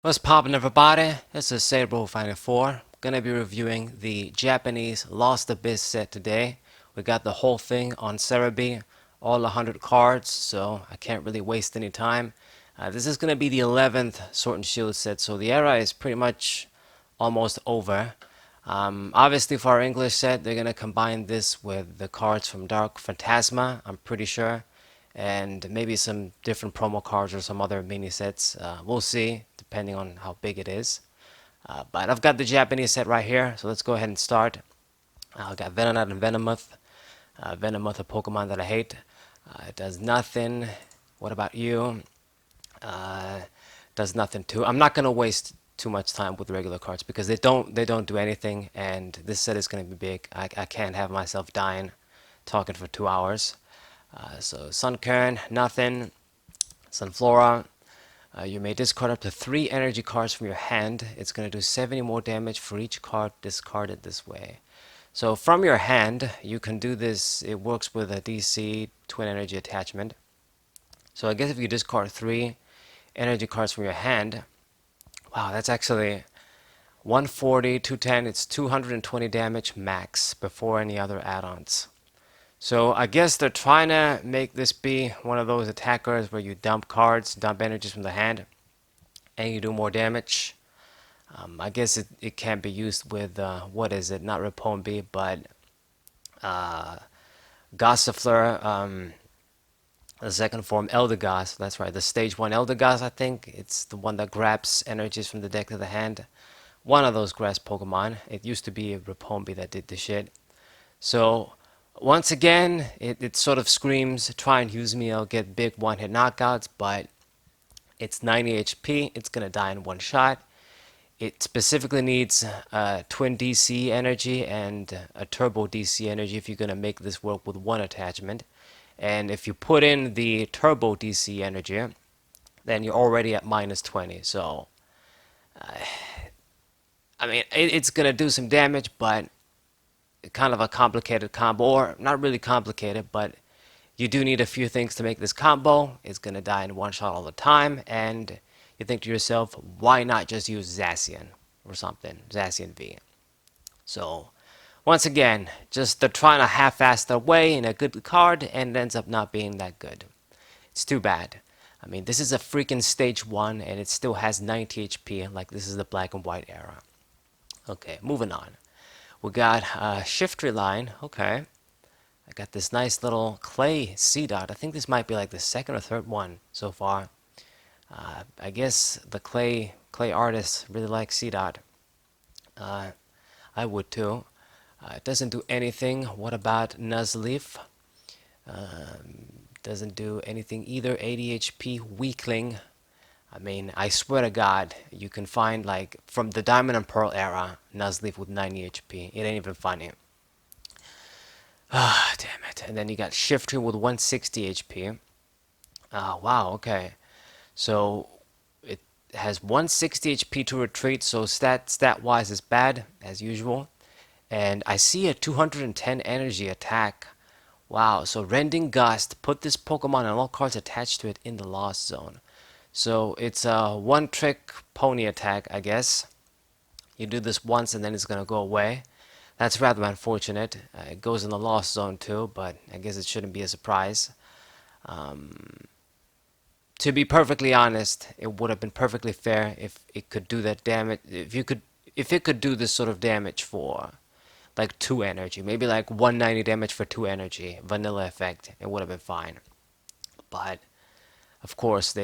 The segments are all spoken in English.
What's poppin', everybody? This is Sableye Final 4. Gonna be reviewing the Japanese Lost Abyss set today. We got the whole thing on Cerebi, all 100 cards, so I can't really waste any time. This is gonna be the 11th Sword and Shield set, so the era is pretty much almost over. Obviously, for our English set, they're gonna combine this with the cards from Dark Phantasma, I'm pretty sure, and maybe some different promo cards or some other mini sets. We'll see, depending on how big it is. But I've got the Japanese set right here, so let's go ahead and start. I've got Venonat and Venomoth. Venomoth, a Pokemon that I hate. It does nothing. What about you? Uh, does nothing too. I'm not gonna waste too much time with regular cards because they don't do anything, and this set is gonna be big. I can't have myself dying talking for 2 hours. So Sunkern, nothing. Sunflora, you may discard up to 3 energy cards from your hand. It's going to do 70 more damage for each card discarded this way. So from your hand, you can do this. It works with a DC twin energy attachment. So I guess if you discard 3 energy cards from your hand, wow, that's actually 140, 210. It's 220 damage max before any other add-ons. So I guess they're trying to make this be one of those attackers where you dump cards, dump energies from the hand, and you do more damage. I guess it can be used with, what is it, not Repombi, but uh, Gossifleur, the second form, Eldegoss, that's right, the stage 1 Eldegoss, I think. It's the one that grabs energies from the deck to the hand. One of those grass Pokemon. It used to be a Repombi that did the shit. So once again, it sort of screams, try and use me, I'll get big one-hit knockouts, but it's 90 HP, it's going to die in one shot. It specifically needs twin DC energy and a turbo DC energy if you're going to make this work with one attachment. And if you put in the turbo DC energy, then you're already at minus 20. So, I mean, it's going to do some damage, but kind of a complicated combo, or not really complicated, but you do need a few things to make this combo. It's going to die in one shot all the time, and you think to yourself, why not just use Zacian or something, Zacian V. So, once again, just they're trying to half-ass their way in a good card, and it ends up not being that good. It's too bad. I mean, this is a freaking stage 1, and it still has 90 HP, like this is the black and white era. Okay, moving on. We got Shiftry line. Okay. I got this nice little clay C-Dot. I think this might be like the second or third one so far. I guess the clay artists really like C-Dot. I would too. It doesn't do anything. What about Nuzleaf? Doesn't do anything either. 80 HP weakling. I mean, I swear to God, you can find like from the Diamond and Pearl era, Nuzleaf with 90 HP. It ain't even funny. Ah, damn it. And then you got Shifter with 160 HP. Wow, okay. So it has 160 HP to retreat, so stat wise is bad as usual. And I see a 210 energy attack. Wow, so Rending Gust, put this Pokemon and all cards attached to it in the Lost Zone. So it's a one-trick pony attack, I guess. You do this once and then it's going to go away. That's rather unfortunate. It goes in the Lost Zone too, but I guess it shouldn't be a surprise. To be perfectly honest, it would have been perfectly fair if it could do that damage. If it could do this sort of damage for like 2 energy, maybe like 190 damage for 2 energy, vanilla effect, it would have been fine. But of course,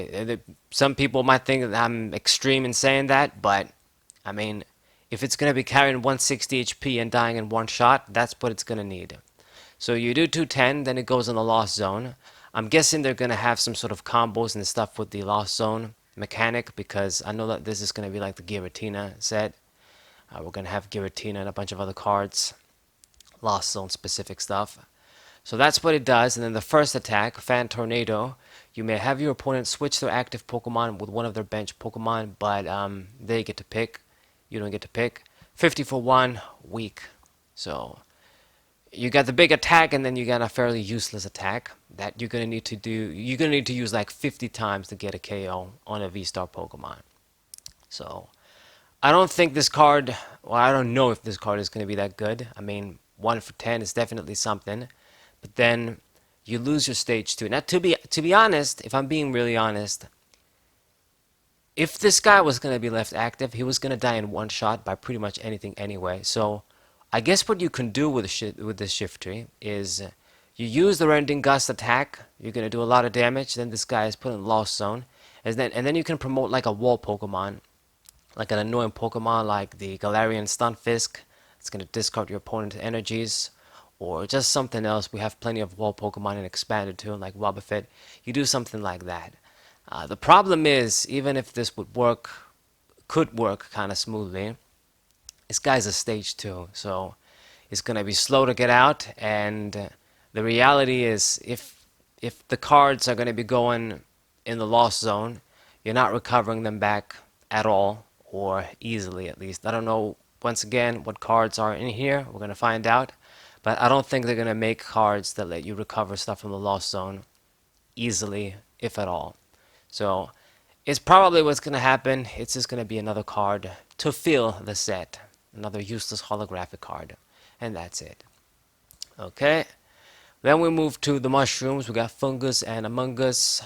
some people might think that I'm extreme in saying that, but I mean, if it's going to be carrying 160 HP and dying in one shot, that's what it's going to need. So you do 210, then it goes in the Lost Zone. I'm guessing they're going to have some sort of combos and stuff with the Lost Zone mechanic, because I know that this is going to be like the Giratina set. We're going to have Giratina and a bunch of other cards, Lost Zone specific stuff. So that's what it does, and then the first attack, Fan Tornado, you may have your opponent switch their active Pokemon with one of their bench Pokemon, but they get to pick. You don't get to pick. 50 for 1, weak. So you got the big attack, and then you got a fairly useless attack that you're gonna need to use like 50 times to get a KO on a V-Star Pokemon. So I don't think this card, well, I don't know if this card is going to be that good. I mean, 1 for 10 is definitely something, but then you lose your stage 2. Now, to be honest, if I'm being really honest, if this guy was going to be left active, he was going to die in one shot by pretty much anything anyway. So I guess what you can do with this shift tree is you use the Rending Gust attack. You're going to do a lot of damage. Then this guy is put in Lost Zone. And then you can promote like a wall Pokemon, like an annoying Pokemon like the Galarian Stunfisk. It's going to discard your opponent's energies. Or just something else. We have plenty of wall Pokemon in Expanded too, like Wobbuffet. You do something like that. The problem is, even if this could work kind of smoothly, this guy's a stage 2, so it's gonna be slow to get out. And the reality is, if the cards are gonna be going in the Lost Zone, you're not recovering them back at all, or easily at least. I don't know. Once again, what cards are in here? We're gonna find out, but I don't think they're gonna make cards that let you recover stuff from the Lost Zone easily, if at all. So it's probably what's going to happen. It's just going to be another card to fill the set. Another useless holographic card. And that's it. Okay. Then we move to the mushrooms. We got Fungus and Among Us.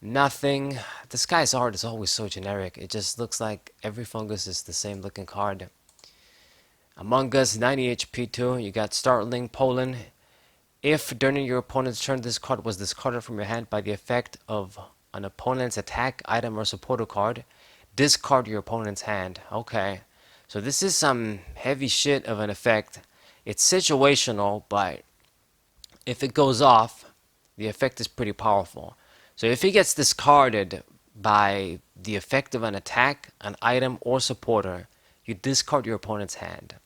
Nothing. This guy's art is always so generic. It just looks like every Fungus is the same looking card. Among Us, 90 HP too. You got Startling, Poland. If during your opponent's turn this card was discarded from your hand by the effect of an opponent's attack, item, or supporter card, discard your opponent's hand. Okay. So this is some heavy shit of an effect. It's situational, but if it goes off, the effect is pretty powerful. So if it gets discarded by the effect of an attack, an item, or supporter, you discard your opponent's hand.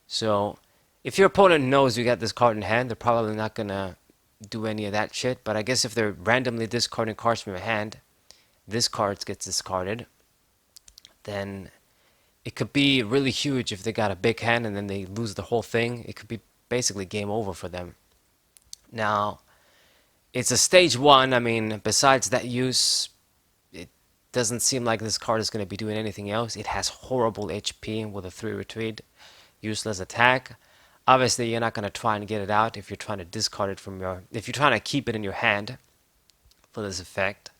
So if your opponent knows you got this card in hand, they're probably not going to do any of that shit. But I guess if they're randomly discarding cards from your hand, this card gets discarded, then it could be really huge if they got a big hand and then they lose the whole thing. It could be basically game over for them. Now, it's a stage 1. I mean, besides that use, it doesn't seem like this card is going to be doing anything else. It has horrible HP with a 3 retreat, useless attack. Obviously, you're not going to try and get it out if you're trying to discard it from your... If you're trying to keep it in your hand for this effect.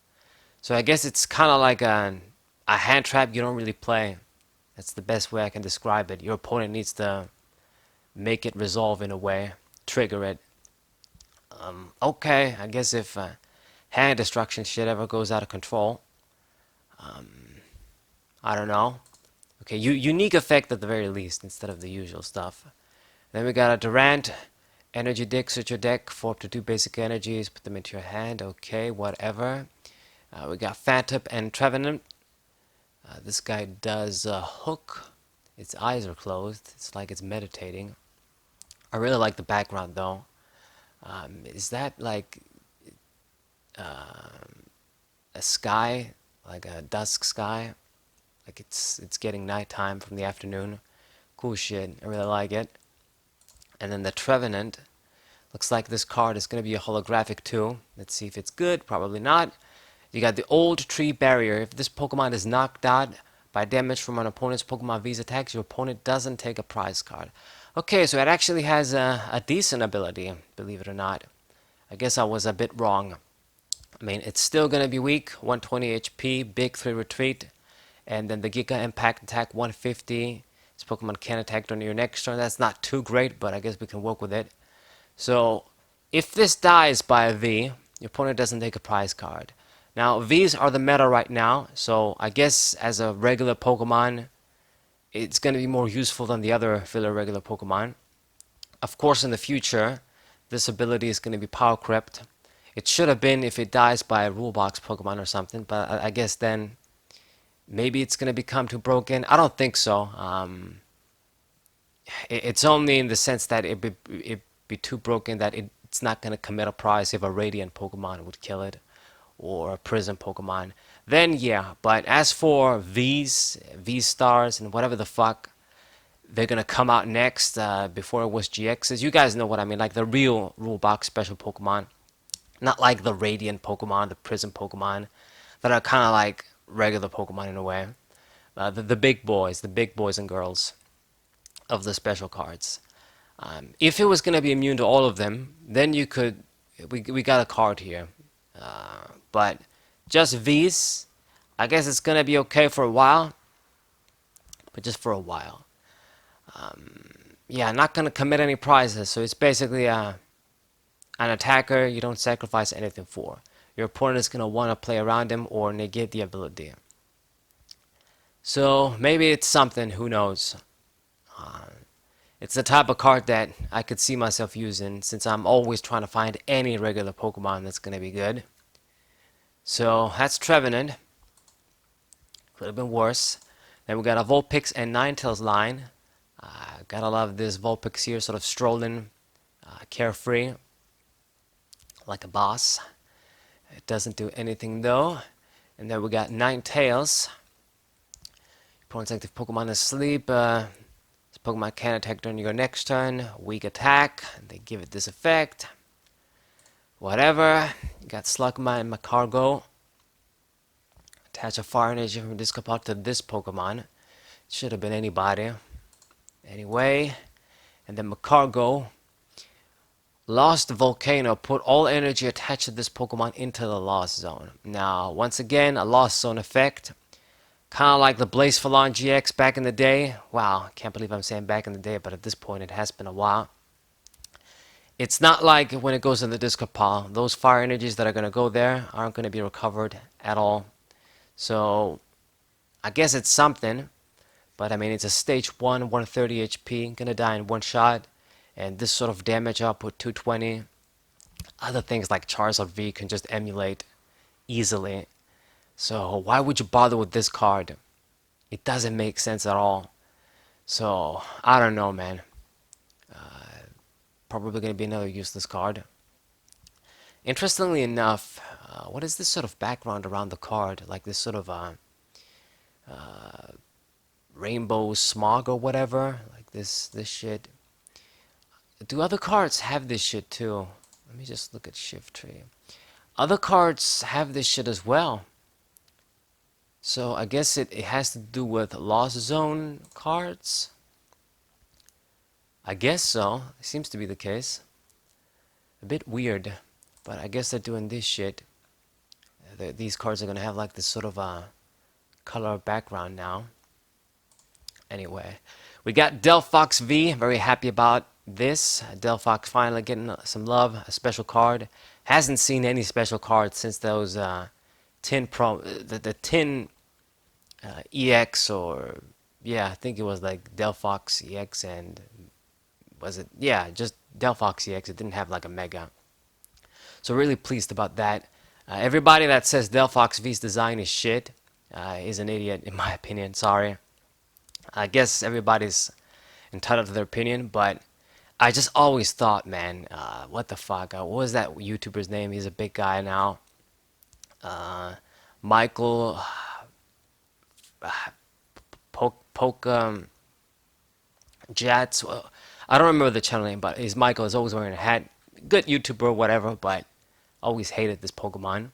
So I guess it's kind of like a hand trap you don't really play. That's the best way I can describe it. Your opponent needs to make it resolve in a way. Trigger it. Okay, I guess if hand destruction shit ever goes out of control. I don't know. Okay, unique effect at the very least instead of the usual stuff. Then we got a Durant, Energy Dick, search your deck for up to 2 basic energies, put them into your hand, okay, whatever. We got Phantom and Trevenant. This guy does Hook. Its eyes are closed, it's like it's meditating. I really like the background though. Is that like a sky, like a dusk sky? Like it's getting nighttime from the afternoon. Cool shit, I really like it. And then the Trevenant, looks like this card is going to be a holographic too. Let's see if it's good. Probably not. You got the Old Tree Barrier. If this Pokemon is knocked out by damage from an opponent's Pokemon V's attacks, your opponent doesn't take a prize card. Okay, so it actually has a decent ability, believe it or not. I guess I was a bit wrong. I mean, it's still going to be weak. 120 HP, big 3 retreat. And then the Giga Impact attack 150. This Pokemon can attack during your next turn. That's not too great, but I guess we can work with it. So, if this dies by a V, your opponent doesn't take a prize card. Now, Vs are the meta right now, so I guess as a regular Pokemon, it's going to be more useful than the other filler regular Pokemon. Of course, in the future, this ability is going to be power crept. It should have been if it dies by a rule box Pokemon or something, but I guess then maybe it's going to become too broken. I don't think so. It's only in the sense that it'd be too broken that it's not going to commit a prize if a Radiant Pokemon would kill it, or a Prison Pokemon. Then yeah, but as for V-Stars, and whatever the fuck they're going to come out next before it was GXs, you guys know what I mean, like the real rule box special Pokemon. Not like the Radiant Pokemon, the Prison Pokemon, that are kind of like regular Pokemon in a way. the big boys and girls of the special cards. If it was going to be immune to all of them, then you could. We got a card here, but just V's. I guess it's going to be okay for a while, but just for a while. Yeah, not going to commit any prizes, so it's basically an attacker you don't sacrifice anything for. Your opponent is going to want to play around him or negate the ability. So maybe it's something, who knows. It's the type of card that I could see myself using since I'm always trying to find any regular Pokemon that's going to be good. So that's Trevenant. Could have been worse. Then we got a Vulpix and Ninetales line. Gotta love this Vulpix here, sort of strolling, carefree, like a boss. It doesn't do anything though. And then we got Ninetales. Opponent's active Pokemon is asleep. This Pokemon can attack during your next turn. Weak attack. They give it this effect. Whatever. You got Slugma and Macargo. Attach a fire energy from this card to this Pokemon. Should have been anybody. Anyway. And then Macargo. Lost Volcano. Put all energy attached to this Pokemon into the Lost Zone. Now, once again, a Lost Zone effect. Kind of like the Blacephalon GX back in the day. Wow, can't believe I'm saying back in the day, but at this point it has been a while. It's not like when it goes in the discard pile. Those fire energies that are going to go there aren't going to be recovered at all. So, I guess it's something. But I mean, it's a stage 1, 130 HP. Going to die in one shot. And this sort of damage output, 220. Other things like Charizard V can just emulate easily. So why would you bother with this card? It doesn't make sense at all. So I don't know, man. Probably going to be another useless card. Interestingly enough, what is this sort of background around the card? Like this sort of rainbow smog or whatever? Like this shit. Do other cards have this shit too? Let me just look at Shift Tree. Other cards have this shit as well. So I guess it has to do with Lost Zone cards. I guess so. It seems to be the case. A bit weird, but I guess they're doing this shit. These cards are gonna have like this sort of color background now. Anyway, we got Delphox V. Very happy about this. Delphox finally getting some love. A special card. Hasn't seen any special cards since those tin the tin EX, or yeah, I think it was like Delphox EX, and was it, yeah, just Delphox EX. It didn't have like a mega. So really pleased about that. Everybody that says Delphox V's design is shit is an idiot in my opinion. Sorry. I guess everybody's entitled to their opinion, but I just always thought, man, what the fuck? What was that YouTuber's name? He's a big guy now. Michael Jats. Well, I don't remember the channel name, but he's Michael. Is always wearing a hat. Good YouTuber, whatever, but always hated this Pokemon.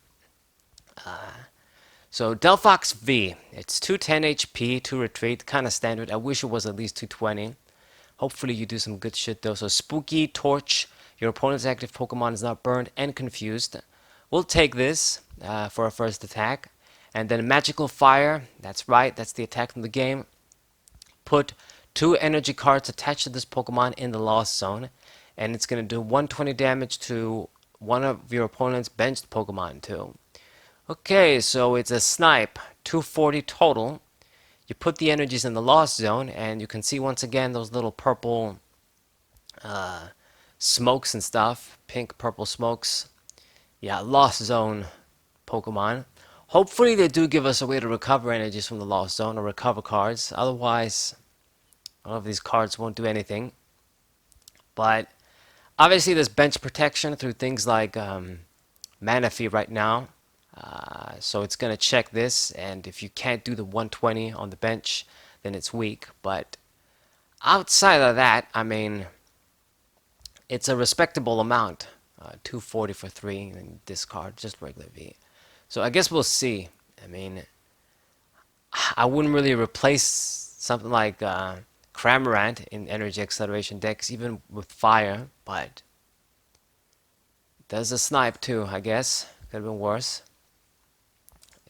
So Delphox V. It's 210 HP, 2 retreat, kind of standard. I wish it was at least 220. Hopefully you do some good shit though. So Spooky Torch. Your opponent's active Pokemon is not burned and confused. We'll take this for our first attack. And then Magical Fire. That's right. That's the attack in the game. Put 2 energy cards attached to this Pokemon in the Lost Zone. And it's going to do 120 damage to one of your opponent's benched Pokemon too. Okay, so it's a snipe. 240 total. You put the energies in the Lost Zone, and you can see once again those little purple smokes and stuff. Pink, purple smokes. Yeah, Lost Zone Pokemon. Hopefully they do give us a way to recover energies from the Lost Zone, or recover cards. Otherwise, all of these cards won't do anything. But obviously there's bench protection through things like Manaphy right now. So it's going to check this, and if you can't do the 120 on the bench, then it's weak. But outside of that, I mean, it's a respectable amount. 240 for 3, and discard, just regular V. So I guess we'll see. I mean, I wouldn't really replace something like Cramorant in energy acceleration decks, even with fire, but there's a snipe too, I guess. Could have been worse.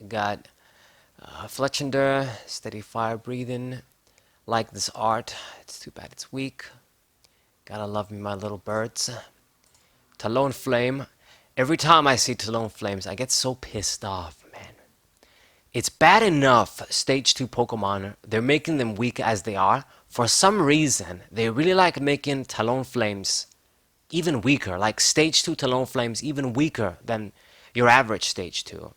Got Fletchender, steady fire breathing. Like this art. It's too bad it's weak. Gotta love me my little birds. Talon Flame. Every time I see Talon Flames, I get so pissed off, man. It's bad enough stage 2 Pokemon, they're making them weak as they are. For some reason, they really like making Talon Flames even weaker. Like stage 2 Talon Flames even weaker than your average stage 2.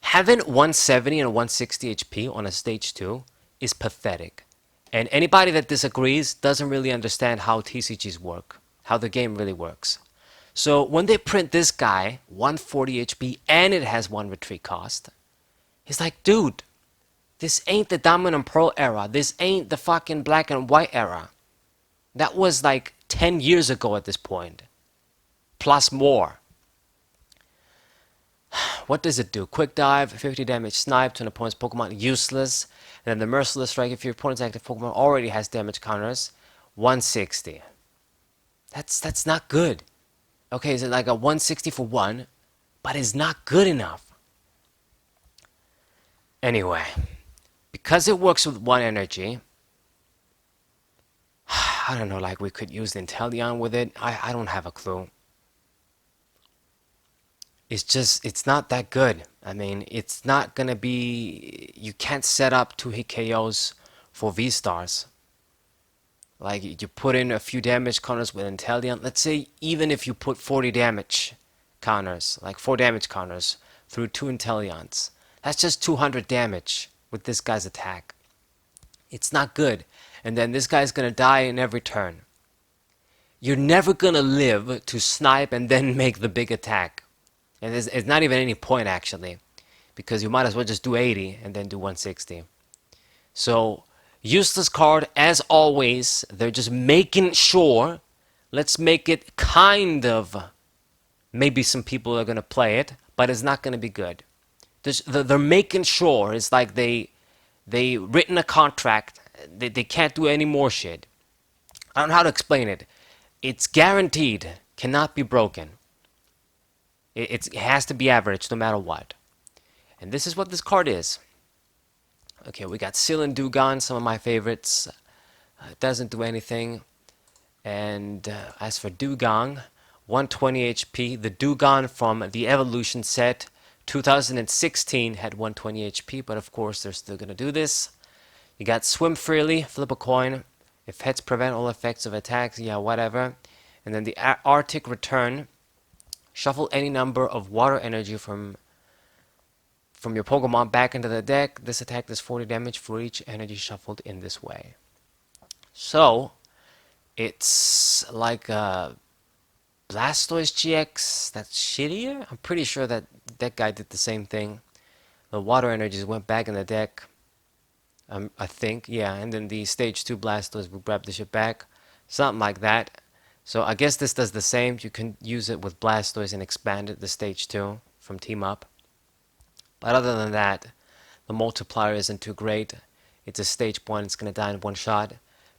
Having 170 and 160 HP on a stage 2 is pathetic. And anybody that disagrees doesn't really understand how TCGs work, how the game really works. So when they print this guy, 140 HP, and it has 1 retreat cost, it's like, dude, this ain't the Diamond and Pearl era. This ain't the fucking Black and White era. That was like 10 years ago at this point. Plus more. What does it do? Quick Dive, 50 damage snipe to an opponent's Pokemon, useless. And then the Merciless Strike, if your opponent's active Pokemon already has damage counters, 160. That's not good. Okay, is it like a 160 for 1? But it's not good enough. Anyway, because it works with 1 energy, I don't know, like we could use the Inteleon with it. I don't have a clue. It's not that good. I mean, it's not gonna be, you can't set up 2 hit KOs for V-Stars. Like, you put in a few damage counters with Inteleon. Let's say even if you put 40 damage counters, like 4 damage counters through 2 Inteleons, that's just 200 damage with this guy's attack. It's not good. And then this guy's gonna die in every turn. You're never gonna live to snipe and then make the big attack. And it's not even any point, actually, because you might as well just do 80 and then do 160. So, useless card, as always. They're just making sure, let's make it kind of, maybe some people are going to play it, but it's not going to be good. They're making sure, it's like they written a contract, they can't do any more shit. I don't know how to explain it. It's guaranteed, cannot be broken. It has to be average no matter what. And this is what this card is. Okay, we got Seal and Dugong, some of my favorites. It doesn't do anything. And as for Dugong, 120 HP. The Dugong from the Evolution set 2016 had 120 HP, but of course they're still going to do this. You got Swim Freely, flip a coin. If heads prevent all effects of attacks, yeah, whatever. And then the Arctic Return. Shuffle any number of water energy from your Pokemon back into the deck. This attack does 40 damage for each energy shuffled in this way. So, it's like a Blastoise GX that's shittier. I'm pretty sure that guy did the same thing. The water energies went back in the deck. I think, yeah. And then the Stage 2 Blastoise will grab the shit back. Something like that. So I guess this does the same. You can use it with Blastoise and expand it to Stage 2 from Team Up. But other than that, the multiplier isn't too great. It's a Stage 1, it's going to die in one shot.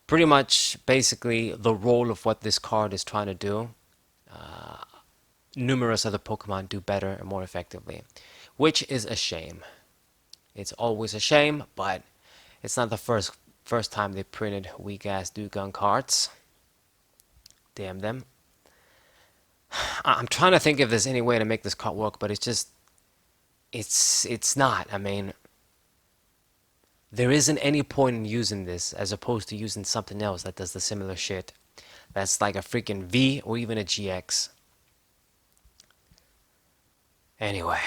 Pretty much, basically, the role of what this card is trying to do. Numerous other Pokemon do better and more effectively. Which is a shame. It's always a shame, but it's not the first time they printed weak-ass Dugong cards. Damn them. I'm trying to think if there's any way to make this card work, but it's just, it's not. I mean, there isn't any point in using this as opposed to using something else that does the similar shit. That's like a freaking V or even a GX. Anyway,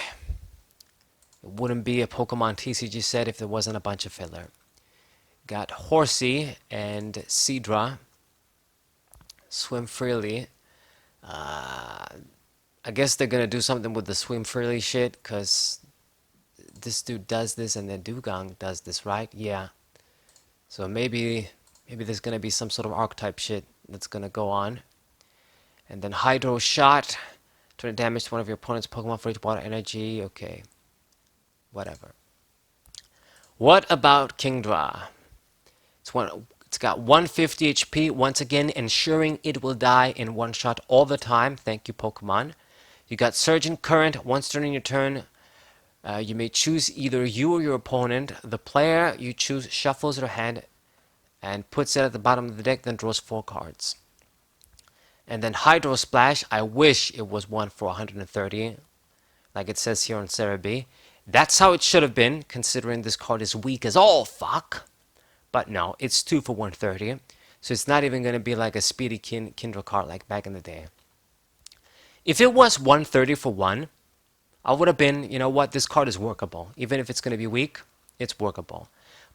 it wouldn't be a Pokemon TCG set if there wasn't a bunch of filler. Got Horsey and Seadra. Swim Freely. I guess they're gonna do something with the Swim Freely shit, because this dude does this and then Dugong does this, right? Yeah. So maybe there's gonna be some sort of archetype shit that's gonna go on. And then Hydro Shot. 20 damage to one of your opponent's Pokemon for each water energy. Okay. Whatever. What about Kingdra? It's got 150 HP, once again ensuring it will die in one shot all the time. Thank you, Pokemon. You got Surgent Current. Once during your turn, you may choose either you or your opponent. The player you choose shuffles their hand and puts it at the bottom of the deck, then draws 4 cards. And then Hydro Splash, I wish it was 1 for 130, like it says here on Cerebi. That's how it should have been, considering this card is weak as all fuck. But no, it's 2 for 130, so it's not even going to be like a speedy Kindle card like back in the day. If it was 130 for 1, I would have been, you know what, this card is workable. Even if it's going to be weak, it's workable.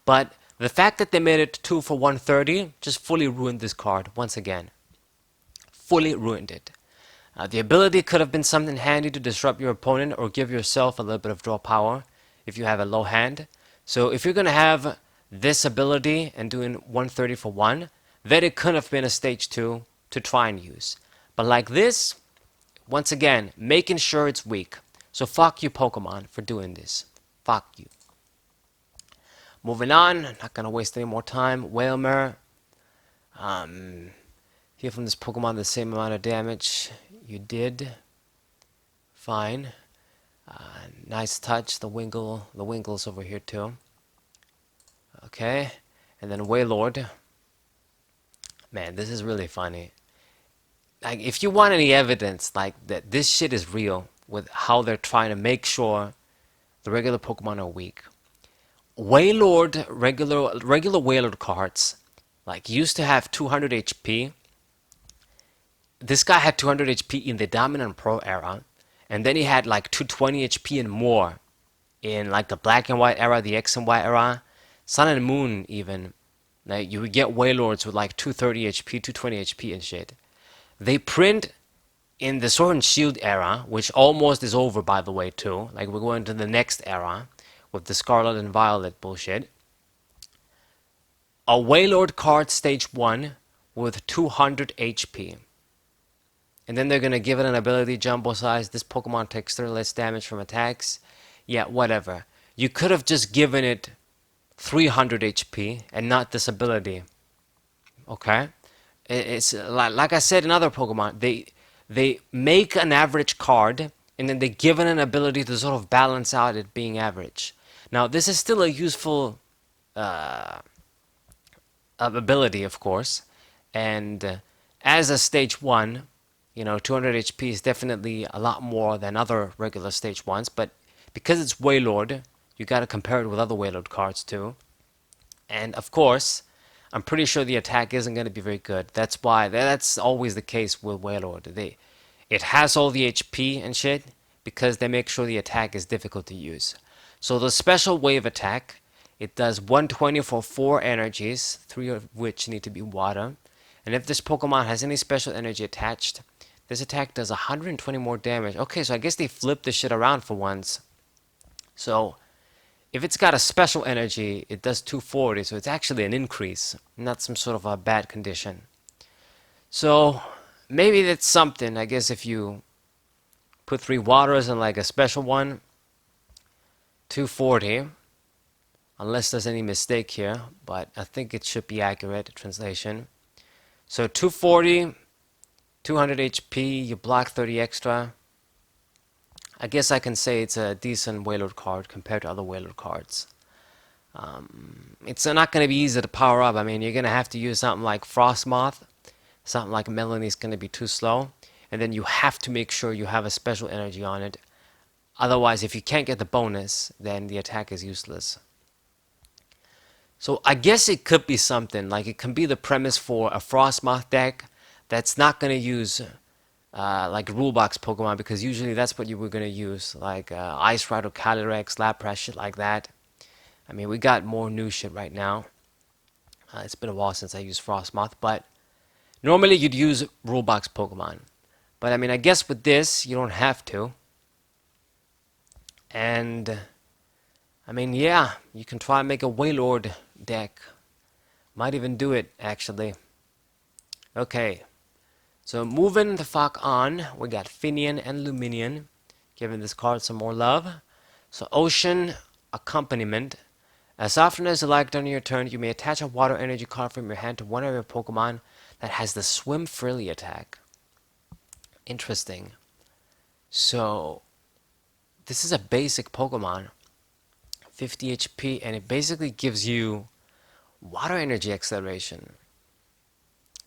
But the fact that they made it 2 for 130 just fully ruined this card once again. Fully ruined it. The ability could have been something handy to disrupt your opponent or give yourself a little bit of draw power if you have a low hand. So if you're going to have this ability and doing 130 for 1, then it could have been a stage 2 to try and use. But like this, once again, making sure it's weak. So fuck you, Pokemon, for doing this. Fuck you. Moving on, not gonna waste any more time. Whalmer. Heal from this Pokemon the same amount of damage you did. Fine. Nice touch. The Wingle's over here too. Okay. And then Wailord. Man, this is really funny. Like, if you want any evidence, like, that this shit is real, with how they're trying to make sure the regular Pokemon are weak. Wailord, regular Wailord cards, like, used to have 200 HP. This guy had 200 HP in the Dominant Pro era, and then he had like 220 HP and more in like the Black and White era, the X and Y era, Sun and Moon even. Like, you would get Wailords with like 230 HP, 220 HP and shit. They print in the Sword and Shield era, which almost is over, by the way, too. Like, we're going to the next era with the Scarlet and Violet bullshit. A Wailord card stage 1 with 200 HP. And then they're going to give it an ability jumbo size. This Pokemon takes 30 less damage from attacks. Yeah, whatever. You could have just given it 300 HP and not this ability. Okay? It's like I said in other Pokemon, they make an average card and then they give it an ability to sort of balance out it being average. Now, this is still a useful ability, of course, and as a stage 1, you know, 200 HP is definitely a lot more than other regular stage 1s, but because it's Wailord, you gotta compare it with other Wailord cards too. And of course, I'm pretty sure the attack isn't going to be very good. That's why, that's always the case with Wailord. It has all the HP and shit, because they make sure the attack is difficult to use. So the special wave attack, it does 120 for 4 energies, 3 of which need to be water. And if this Pokemon has any special energy attached, this attack does 120 more damage. Okay, so I guess they flipped this shit around for once. So if it's got a special energy, it does 240, so it's actually an increase, not some sort of a bad condition. So maybe that's something. I guess if you put 3 waters in like a special one, 240, unless there's any mistake here, but I think it should be accurate translation. So 240, 200 HP, you block 30 extra. I guess I can say it's a decent Wailord card compared to other Wailord cards. It's not going to be easy to power up. I mean, you're going to have to use something like Frostmoth. Something like Melanie's going to be too slow. And then you have to make sure you have a special energy on it. Otherwise, if you can't get the bonus, then the attack is useless. So I guess it could be something. Like, it can be the premise for a Frostmoth deck that's not going to use like rulebox Pokemon, because usually that's what you were going to use, like Ice Ride or Calyrex, Lapras, shit like that. I mean, we got more new shit right now. It's been a while since I used Frostmoth, but normally you'd use rulebox Pokemon. But I mean, I guess with this, you don't have to. And I mean, yeah, you can try and make a Wailord deck. Might even do it, actually. Okay. So moving the fuck on, we got Finian and Luminion, giving this card some more love. So Ocean Accompaniment. As often as you like during your turn, you may attach a water energy card from your hand to one of your Pokemon that has the Swim Freely attack. Interesting. So, this is a basic Pokemon, 50 HP, and it basically gives you water energy acceleration.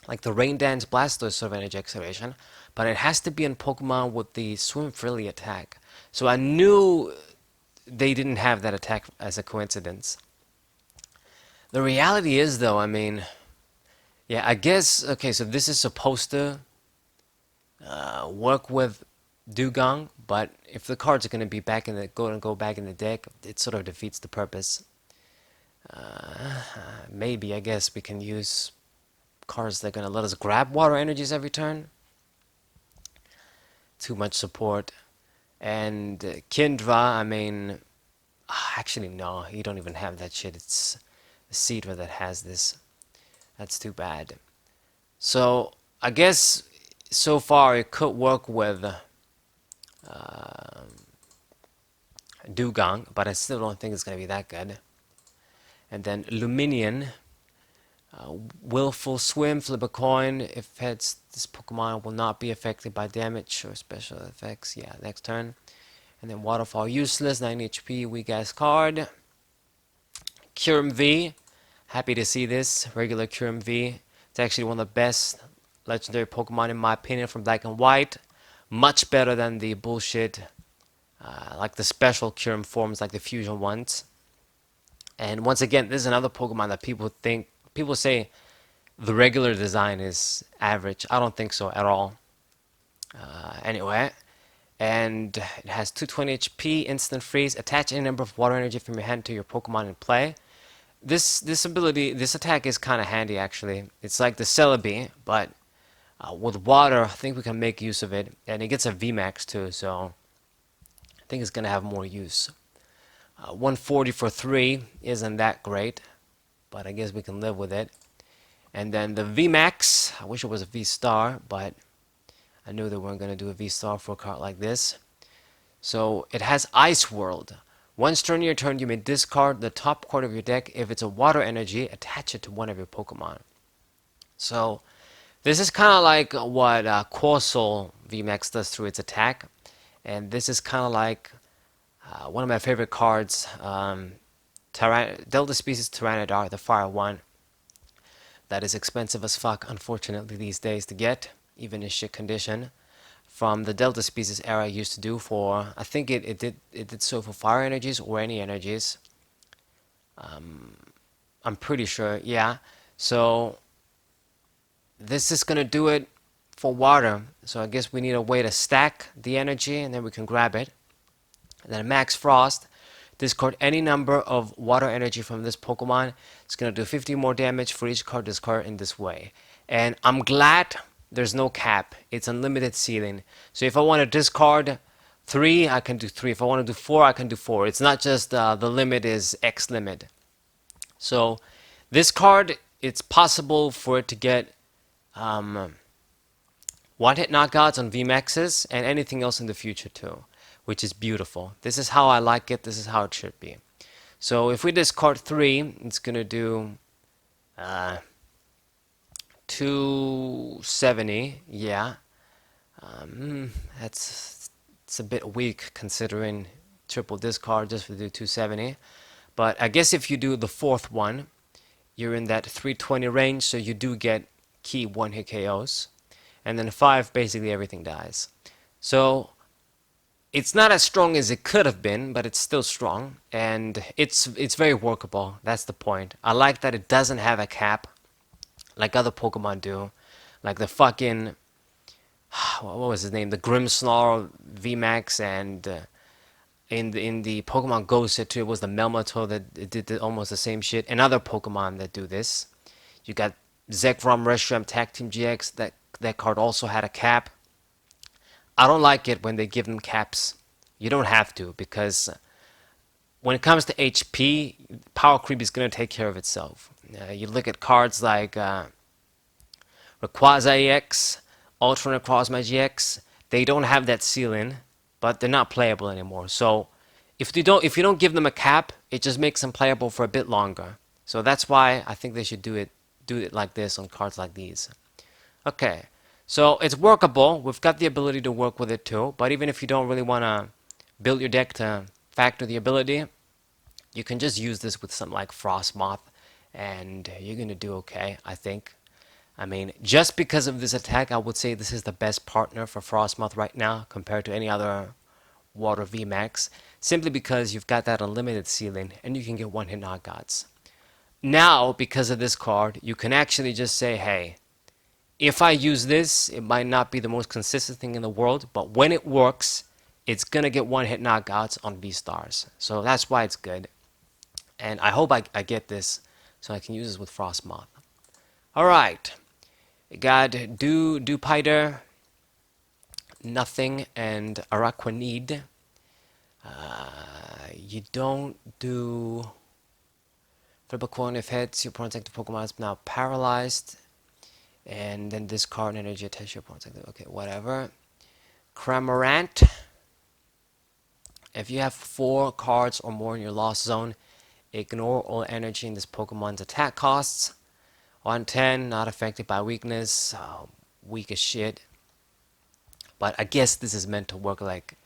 Like the Rain Dance Blastoise sort of energy acceleration, but it has to be in Pokemon with the Swim Freely attack. So I knew they didn't have that attack as a coincidence. The reality is, though, I mean, yeah, I guess, okay, so this is supposed to work with Dugong, but if the cards are going to be back in the go back in the deck, it sort of defeats the purpose. Maybe, I guess, we can use cards that are going to let us grab water energies every turn. Too much support. And Kindra, I mean, actually, no, you don't even have that shit. It's Cedra that has this. That's too bad. So, I guess so far it could work with Dugong, but I still don't think it's going to be that good. And then Luminion, Willful Swim, flip a coin. If heads, this Pokemon will not be affected by damage or special effects. Yeah, next turn. And then Waterfall, useless, 9 HP, weak ass card. Kyurem V, happy to see this. Regular Kyurem V. It's actually one of the best legendary Pokemon in my opinion from Black and White. Much better than the bullshit, like the special Kyurem forms, like the fusion ones. And once again, this is another Pokemon that people say the regular design is average. I don't think so at all. Anyway, and it has 220 HP, instant freeze, attach any number of water energy from your hand to your Pokemon in play. This attack is kind of handy actually. It's like the Celebi, but with water, I think we can make use of it. And it gets a VMAX too, so I think it's going to have more use. 140 for 3 isn't that great, but I guess we can live with it. And then the VMAX, I wish it was a V-Star, but I knew they weren't going to do a V-Star for a card like this. So it has Ice World. Once during your turn, you may discard the top card of your deck. If it's a water energy, attach it to one of your Pokemon. So this is kind of like what Corsola VMAX does through its attack. And this is kind of like one of my favorite cards, Delta Species Tyranitar, the Fire one. That is expensive as fuck, unfortunately, these days to get, even in shit condition. From the Delta Species era, I used to do for, I think it did so for fire energies or any energies. I'm pretty sure, yeah. So this is gonna do it for water. So I guess we need a way to stack the energy, and then we can grab it. And then Max Frost, discard any number of water energy from this Pokemon. It's going to do 50 more damage for each card discarded in this way. And I'm glad there's no cap. It's unlimited ceiling. So if I want to discard 3, I can do 3. If I want to do 4, I can do 4. It's not just the limit is X limit. So this card, it's possible for it to get one-hit knockouts on VMAXs and anything else in the future too, which is beautiful. This is how I like it. This is how it should be. So if we discard 3, it's going to do 270. Yeah. It's a bit weak considering triple discard just to do 270. But I guess if you do the 4th one, you're in that 320 range, so you do get key 1-hit KOs. And then 5, basically everything dies. So it's not as strong as it could have been, but it's still strong, and it's very workable. That's the point. I like that it doesn't have a cap, like other Pokemon do, like the fucking what was his name, the Grimmsnarl VMAX, and in the Pokemon Go set too, it was the Melmato that did almost the same shit, and other Pokemon that do this. You got Zekrom Reshiram Tag Team GX. That card also had a cap. I don't like it when they give them caps. You don't have to, because when it comes to HP, power creep is going to take care of itself. You look at cards like Rayquaza EX, Ultra Necrozma GX, they don't have that ceiling, but they're not playable anymore. So if you don't give them a cap, it just makes them playable for a bit longer. So that's why I think they should do it like this on cards like these. Okay, so it's workable. We've got the ability to work with it too. But even if you don't really want to build your deck to factor the ability, you can just use this with something like Frostmoth, and you're gonna do okay, I think. I mean, just because of this attack, I would say this is the best partner for Frostmoth right now compared to any other Water VMAX, simply because you've got that unlimited ceiling and you can get one-hit knockouts. Now, because of this card, you can actually just say, hey, if I use this, it might not be the most consistent thing in the world, but when it works, it's gonna get one-hit knockouts on vstars. So that's why it's good. And I hope I get this so I can use this with Frostmoth. Alright. Got Dupiter, Nothing, and Araquanid. You don't do flip a coin if hits, your protected Pokemon is now paralyzed. And then discard energy attached to your protected. Okay, whatever. Cramorant. If you have 4 cards or more in your lost zone, ignore all energy in this Pokemon's attack costs. 110, not affected by weakness. Weak as shit. But I guess this is meant to work like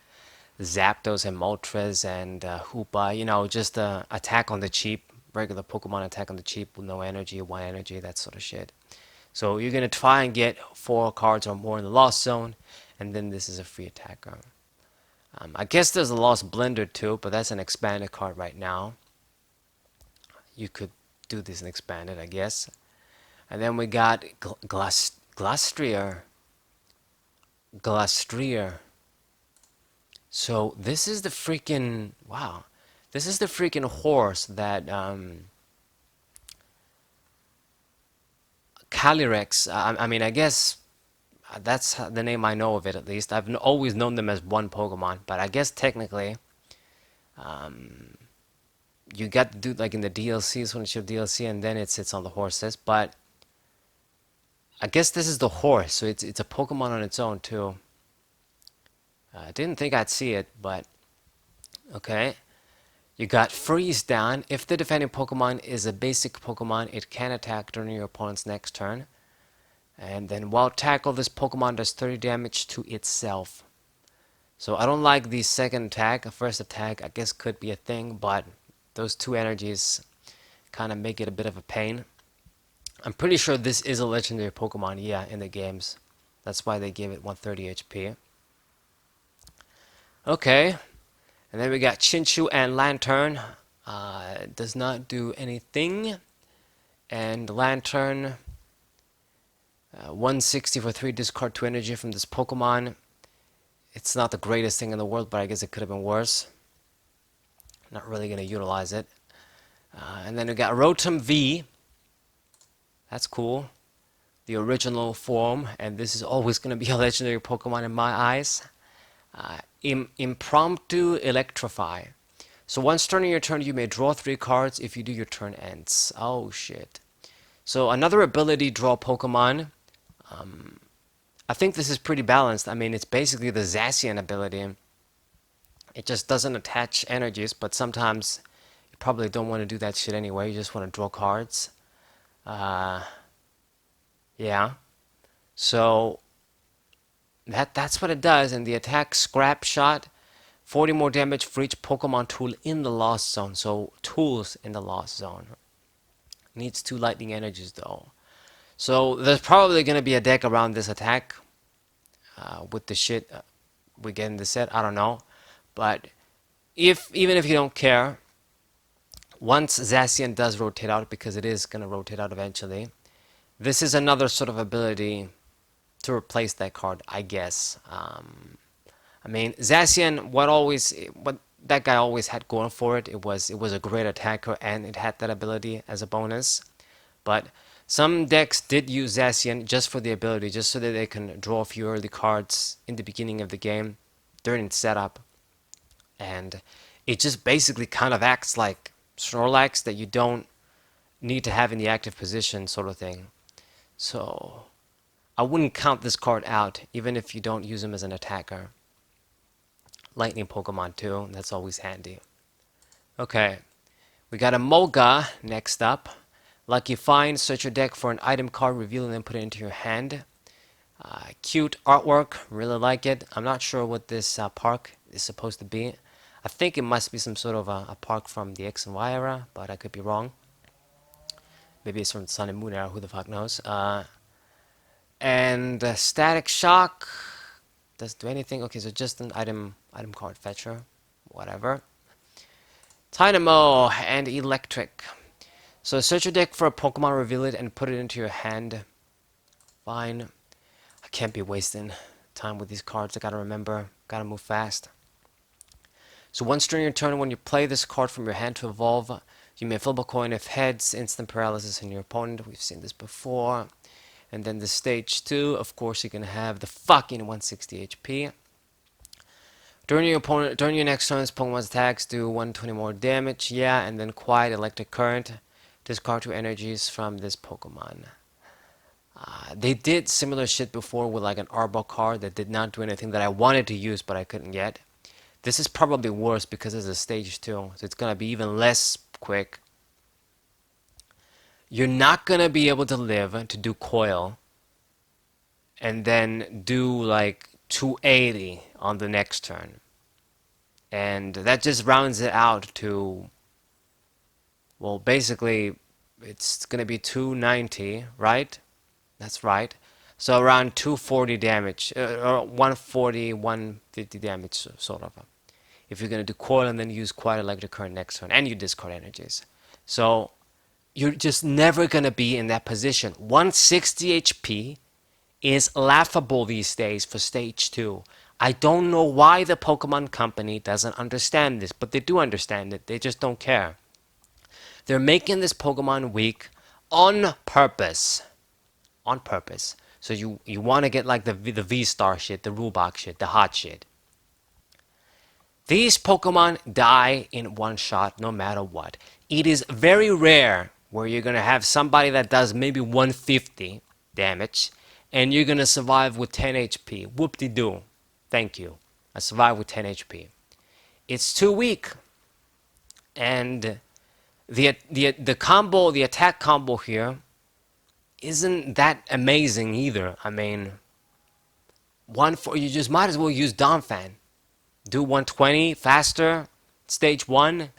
Zapdos and Moltres and Hoopa. You know, just attack on the cheap. Regular Pokemon attack on the cheap with no energy, 1 energy, that sort of shit. So you're going to try and get 4 cards or more in the Lost Zone. And then this is a free attacker. I guess there's a Lost Blender too, but that's an expanded card right now. You could do this and expand it, I guess. And then we got Glastrier. So this is the freaking, wow. This is the freaking horse that Calyrex, I mean, I guess that's the name I know of it, at least. I've always known them as one Pokemon, but I guess technically you got to do like in the DLCs when it's your DLC, and then it sits on the horses. But I guess this is the horse, so it's a Pokemon on its own too. I didn't think I'd see it, but okay. You got Freeze Down. If the defending Pokemon is a basic Pokemon, it can attack during your opponent's next turn. And then while tackle, this Pokemon does 30 damage to itself. So I don't like the second attack. A first attack, I guess, could be a thing, but those 2 energies kind of make it a bit of a pain. I'm pretty sure this is a legendary Pokemon, yeah, in the games. That's why they gave it 130 HP. Okay. And then we got Chinchu and Lantern. Does not do anything. And Lantern, 160 for 3, discard 2 energy from this Pokemon. It's not the greatest thing in the world, but I guess it could have been worse. Not really going to utilize it. And then we got Rotom V. That's cool. The original form, and this is always going to be a legendary Pokemon in my eyes. Impromptu Electrify. So once during your turn, you may draw 3 cards. If you do, your turn ends. Oh shit. So another ability, draw Pokemon. I think this is pretty balanced. I mean, it's basically the Zacian ability. It just doesn't attach energies, but sometimes you probably don't want to do that shit anyway. You just want to draw cards. Yeah. So that's what it does. And the attack Scrap Shot, 40 more damage for each Pokemon tool in the Lost Zone. So tools in the Lost Zone. Needs 2 lightning energies though. So there's probably going to be a deck around this attack with the shit we get in the set. I don't know. But even if you don't care, once Zacian does rotate out, because it is going to rotate out eventually, this is another sort of ability to replace that card, I guess. I mean, Zacian, what that guy always had going for it, it was a great attacker, and it had that ability as a bonus. But some decks did use Zacian just for the ability, just so that they can draw a few early cards in the beginning of the game during setup. And it just basically kind of acts like Snorlax that you don't need to have in the active position, sort of thing. So I wouldn't count this card out, even if you don't use him as an attacker. lightning Pokemon too. That's always handy. Okay, we got a Moga next up. Lucky find, search your deck for an item card, reveal and then put it into your hand. Cute artwork, really like it. I'm not sure what this park is supposed to be. I think it must be some sort of a park from the X and Y era, but I could be wrong. Maybe it's from the Sun and Moon era, who the fuck knows. And Static Shock doesn't do anything. Okay, so just an item card fetcher, whatever. Dynamo and Electric. So search your deck for a Pokemon, reveal it, and put it into your hand. Fine. I can't be wasting time with these cards. I gotta remember, gotta move fast. So once during your turn, when you play this card from your hand to evolve, you may flip a coin. If heads, instant paralysis in your opponent. We've seen this before. And then the stage 2, of course, you're gonna have the fucking 160 HP. During your next turn, this Pokemon's attacks do 120 more damage. Yeah, and then Quiet Electric Current. Discard 2 energies from this Pokemon. They did similar shit before with like an Arbok card that did not do anything that I wanted to use, but I couldn't get. This is probably worse because it's a stage 2, so it's gonna be even less quick. You're not gonna be able to live to do Coil and then do like 280 on the next turn. And that just rounds it out to, well, basically it's gonna be 290, right? That's right. So around 240 damage, or 140, 150 damage, sort of. If you're going to do Coil and then use Quiet Electric Current next turn, and you discard energies. So you're just never going to be in that position. 160 HP is laughable these days for stage 2. I don't know why the Pokemon Company doesn't understand this, but they do understand it. They just don't care. They're making this Pokemon weak on purpose. On purpose. So you want to get like the vstar shit, the rulebox shit, the hot shit. These Pokemon die in one shot no matter what. It is very rare where you're going to have somebody that does maybe 150 damage and you're going to survive with 10 HP. Whoop-de-doo. Thank you. I survived with 10 HP. It's too weak. And the combo, the attack combo here isn't that amazing either. I mean, you just might as well use Donphan. Do 120 faster, stage 1.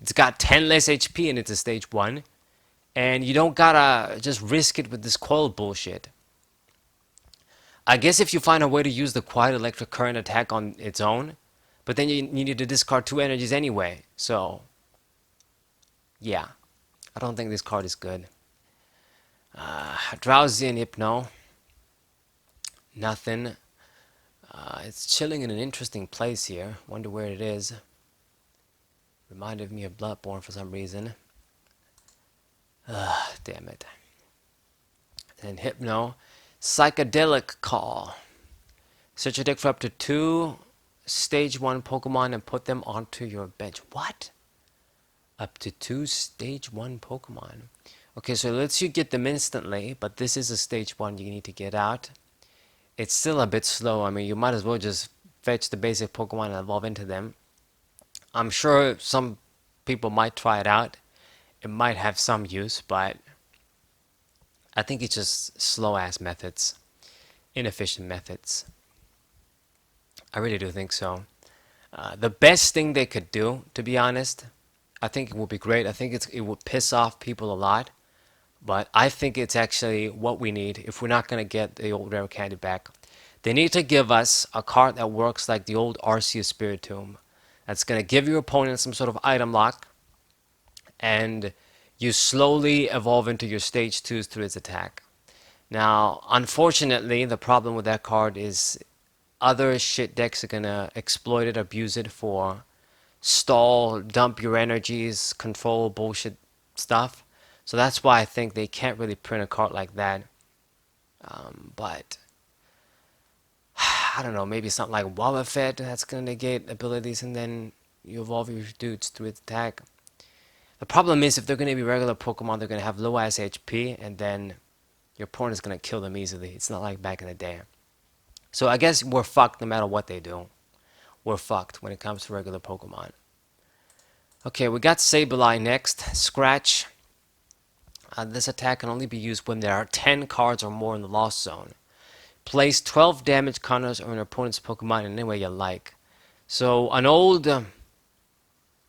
It's got 10 less HP and it's a stage 1. And you don't gotta just risk it with this coil bullshit. I guess if you find a way to use the Quiet Electric Current attack on its own, but then you need to discard 2 energies anyway. So, yeah. I don't think this card is good. Drowsy and Hypno. Nothing. It's chilling in an interesting place here. Wonder where it is. Reminded me of Bloodborne for some reason. Damn it. And Hypno. Psychedelic Call. Search your deck for up to 2 stage 1 Pokemon and put them onto your bench. What? Up to 2 stage 1 Pokemon. Okay, so it lets you get them instantly, but this is a stage 1 you need to get out. It's still a bit slow. I mean, you might as well just fetch the basic Pokemon and evolve into them. I'm sure some people might try it out. It might have some use, but I think it's just slow-ass methods. Inefficient methods. I really do think so. The best thing they could do, to be honest, I think it would be great. I think it would piss off people a lot. But I think it's actually what we need if we're not going to get the old rare candy back. They need to give us a card that works like the old Arceus Spiritomb. That's going to give your opponent some sort of item lock. And you slowly evolve into your stage 2s through its attack. Now, unfortunately, the problem with that card is other shit decks are going to exploit it, abuse it for stall, dump your energies, control bullshit stuff. So that's why I think they can't really print a card like that. But I don't know, maybe something like Wobbuffet that's going to negate abilities and then you evolve your dudes through its attack. The problem is if they're going to be regular Pokemon, they're going to have low ass HP and then your opponent is going to kill them easily. It's not like back in the day. So I guess we're fucked no matter what they do. we're fucked when it comes to regular Pokemon. Okay, we got Sableye next. Scratch. This attack can only be used when there are 10 cards or more in the Lost Zone. Place 12 damage counters on your opponent's Pokemon in any way you like. So an old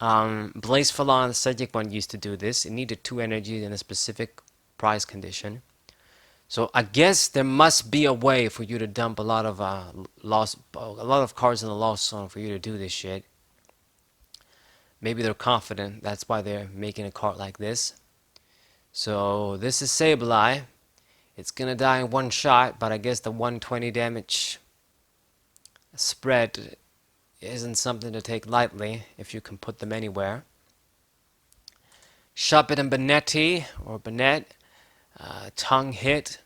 Blacephalon Psychic one used to do this. It needed 2 energies in a specific prize condition. So I guess there must be a way for you to dump a lot of cards in the Lost Zone for you to do this shit. Maybe they're confident, that's why they're making a card like this. So this is Sableye. It's gonna die in one shot, but I guess the 120 damage spread isn't something to take lightly if you can put them anywhere. Shuppet and Benetti, or Bennett, tongue hit,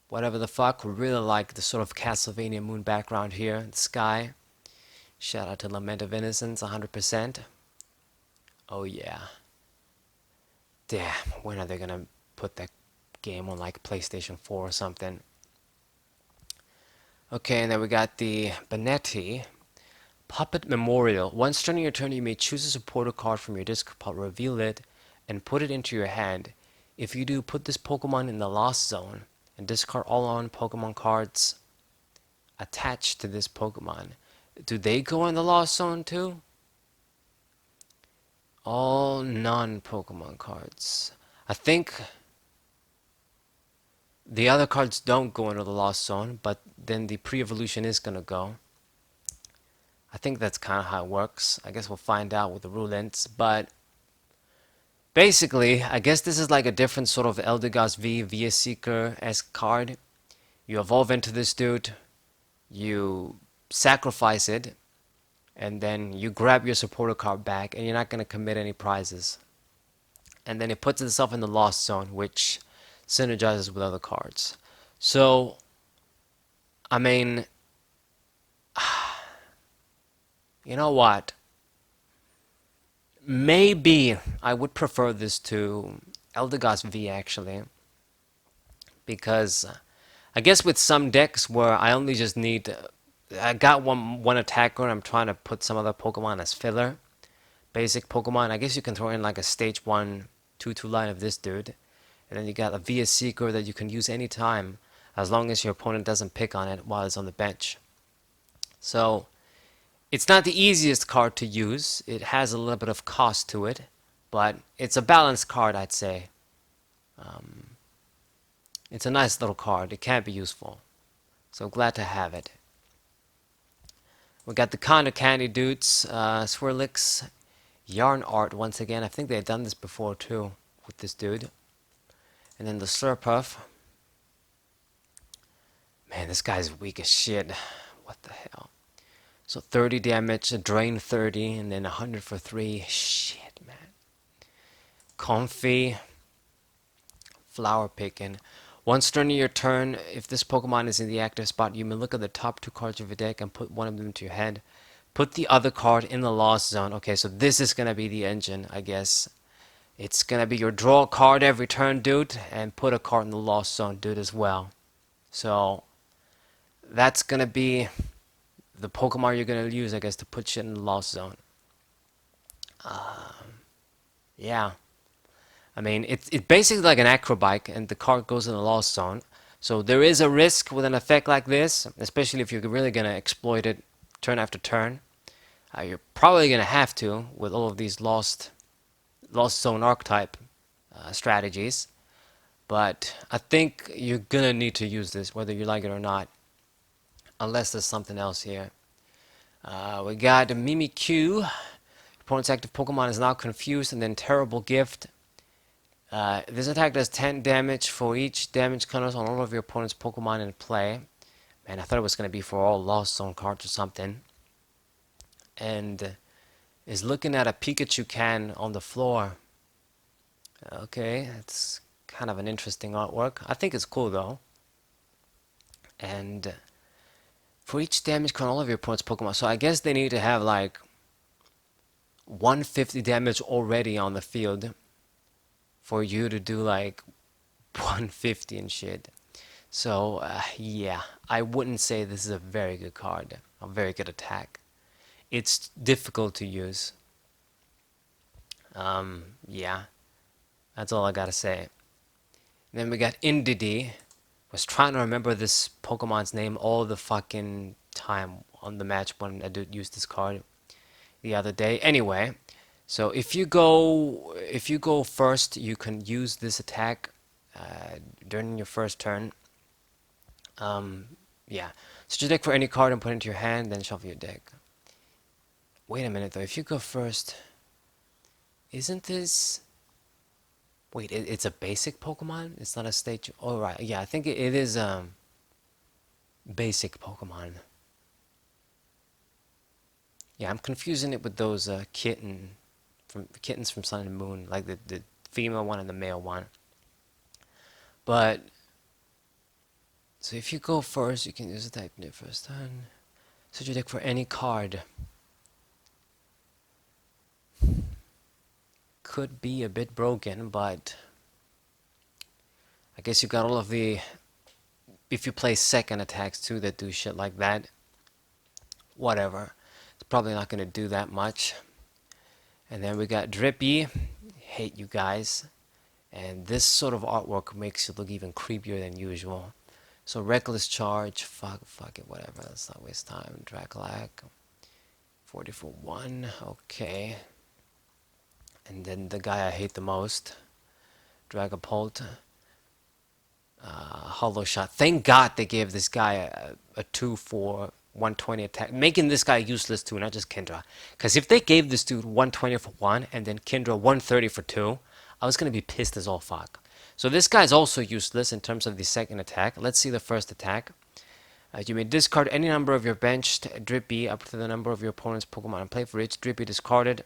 whatever the fuck. We really like the sort of Castlevania moon background here in the sky. Shout out to Lament of Innocence, 100%. Oh yeah. Damn, when are they gonna put that game on like PlayStation 4 or something? Okay, and then we got the Benetti. Puppet Memorial. Once during your turn, you may choose a supporter card from your discard pile, reveal it, and put it into your hand. If you do, put this Pokemon in the Lost Zone, and discard all non-Pokemon cards attached to this Pokemon. Do they go in the Lost Zone too? All non-Pokemon cards. I think the other cards don't go into the Lost Zone, but then the pre-evolution is gonna go. I think that's kind of how it works. I guess we'll find out with the rulings, but basically, I guess this is like a different sort of Eldegoss V, VS Seeker-esque card. You evolve into this dude, you sacrifice it, and then you grab your supporter card back, and you're not going to commit any prizes. And then it puts itself in the Lost Zone, which synergizes with other cards. So, I mean, you know what? Maybe I would prefer this to Eldegoss V actually, because I guess with some decks where I only just need, I got one attacker and I'm trying to put some other Pokemon as filler, basic Pokemon. I guess you can throw in like a stage 1 2/2 line of this dude, and then you got a VS Seeker that you can use anytime as long as your opponent doesn't pick on it while it's on the bench. So it's not the easiest card to use. It has a little bit of cost to it, but it's a balanced card, I'd say. It's a nice little card. It can be useful. So glad to have it. We got the Conda Candy dudes, Swirlix, Yarn Art once again. I think they had done this before too with this dude. And then the Slurpuff. Man, this guy's weak as shit. What the hell? So 30 damage, a drain 30, and then 100 for 3. Shit, man. Comfy. Flower picking. Once during your turn, if this Pokemon is in the active spot, you may look at the top 2 cards of your deck and put one of them to your hand. Put the other card in the Lost Zone. Okay, so this is going to be the engine, I guess. It's going to be your draw a card every turn, dude, and put a card in the Lost Zone, dude, as well. So that's going to be the Pokemon you're going to use, I guess, to put shit in the Lost Zone. Yeah. I mean, it's basically like an Acrobike, and the card goes in the Lost Zone. So there is a risk with an effect like this, especially if you're really going to exploit it turn after turn. You're probably going to have to with all of these Lost Zone archetype strategies. But I think you're going to need to use this, whether you like it or not. Unless there's something else here. We got Mimikyu. Opponent's active Pokemon is now confused, and then Terrible Gift. This attack does 10 damage for each damage counters on all of your opponent's Pokemon in play. Man, I thought it was going to be for all Lost Zone cards or something. And is looking at a Pikachu can on the floor. Okay, it's kind of an interesting artwork. I think it's cool though. And for each damage on all of your opponent's Pokemon. So I guess they need to have like 150 damage already on the field for you to do like 150 and shit. So yeah, I wouldn't say this is a very good card, a very good attack. it's difficult to use. Yeah, that's all I gotta say. Then we got Indeedee. Was trying to remember this Pokemon's name all the fucking time on the match when I did use this card the other day. Anyway, so if you go first, you can use this attack during your first turn. Yeah. So just deck for any card and put it into your hand, then shuffle your deck. Wait a minute though. If you go first, isn't this? Wait, it's a basic Pokemon. It's not a stage. Oh right, yeah. I think it is basic Pokemon. Yeah, I'm confusing it with those kittens from Sun and Moon, like the female one and the male one. But so if you go first, you can use a type in your first turn. So you deck for any card. Could be a bit broken, but I guess you got all of the. If you play second attacks too that do shit like that, whatever. It's probably not going to do that much. And then we got Drippy. Hate you guys. And this sort of artwork makes it look even creepier than usual. So Reckless Charge, fuck it, whatever. Let's not waste time. Draculac, 40 for 1. Okay. And then the guy I hate the most, Dragapult. Hollow Shot. Thank God they gave this guy a 2 for 120 attack, making this guy useless too, not just Kindra. Because if they gave this dude 120 for 1 and then Kindra 130 for 2, I was going to be pissed as all fuck. So this guy's also useless in terms of the second attack. Let's see the first attack. You may discard any number of your benched Drippy up to the number of your opponent's Pokemon and play for each Drippy discarded.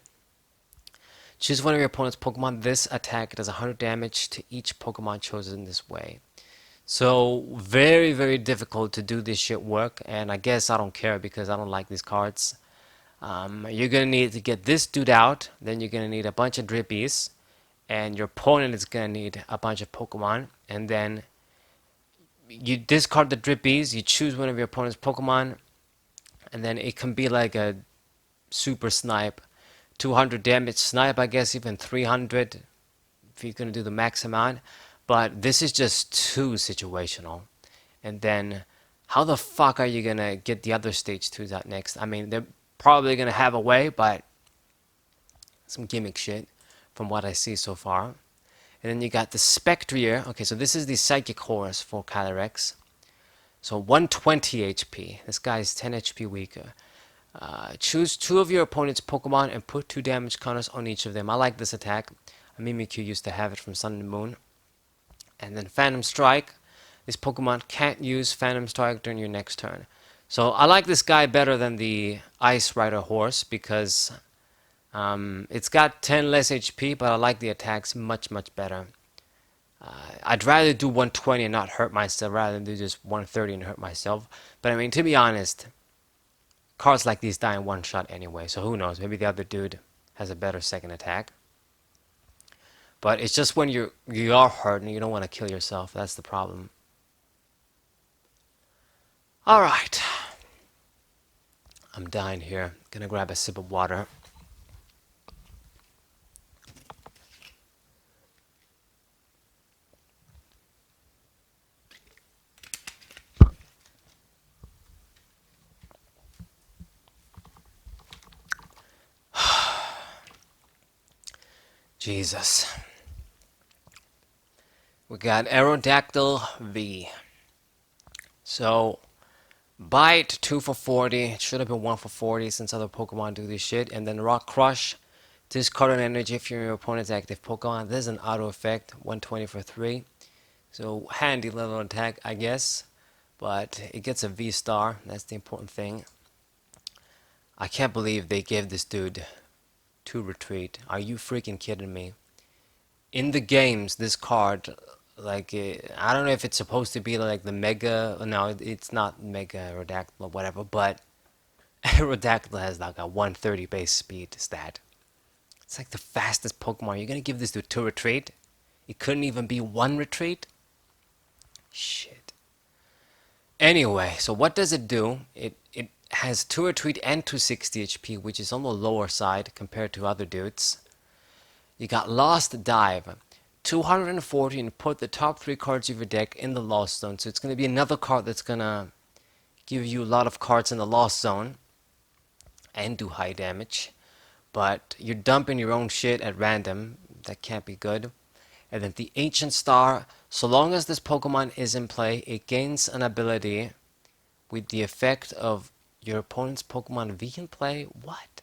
Choose one of your opponent's Pokemon. This attack does 100 damage to each Pokemon chosen this way. So very, very difficult to do this shit work, and I guess I don't care because I don't like these cards. You're gonna need to get this dude out, then you're gonna need a bunch of Drippies, and your opponent is gonna need a bunch of Pokemon, and then you discard the Drippies, you choose one of your opponent's Pokemon, and then it can be like a super snipe, 200 damage snipe, I guess even 300 if you're gonna do the max amount. But this is just too situational. And then, how the fuck are you gonna get the other stage 2s out next? I mean, they're probably gonna have a way, but some gimmick shit from what I see so far. And then you got the Spectrier. Okay, so this is the Psychic Horse for Calyrex. So 120 HP. This guy is 10 HP weaker. Choose 2 of your opponent's Pokemon and put 2 damage counters on each of them. I like this attack. Mimikyu used to have it from Sun and Moon. And then Phantom Strike. This Pokemon can't use Phantom Strike during your next turn. So I like this guy better than the Ice Rider horse because it's got 10 less HP, but I like the attacks much, much better. I'd rather do 120 and not hurt myself rather than do just 130 and hurt myself. But I mean, to be honest, cards like these die in one shot anyway, so who knows? Maybe the other dude has a better second attack. But it's just when you are hurt and you don't want to kill yourself. That's the problem. Alright. I'm dying here. Gonna grab a sip of water. Jesus. We got Aerodactyl V. So, Bite 2 for 40. It should have been 1 for 40 since other Pokemon do this shit. And then Rock Crush. Discard an energy if your opponent's active Pokemon. This is an auto effect. 120 for 3. So, handy little attack, I guess. But it gets a V-star. That's the important thing. I can't believe they gave this dude 2 retreat. Are you freaking kidding me? In the games, this card, like, I don't know if it's supposed to be like the Mega. No, it's not Mega Aerodactyl or whatever, but Aerodactyl has like a 130 base speed stat. It's like the fastest Pokemon. You're gonna give this dude 2 retreat? It couldn't even be 1 retreat? Shit. Anyway, so what does it do? It has 2 retreat and 260 HP, which is on the lower side compared to other dudes. You got Lost Dive, 240, and put the top 3 cards of your deck in the Lost Zone. So it's going to be another card that's going to give you a lot of cards in the Lost Zone and do high damage. But you're dumping your own shit at random. That can't be good. And then the Ancient Star, so long as this Pokemon is in play, it gains an ability with the effect of your opponent's Pokemon V in play. What?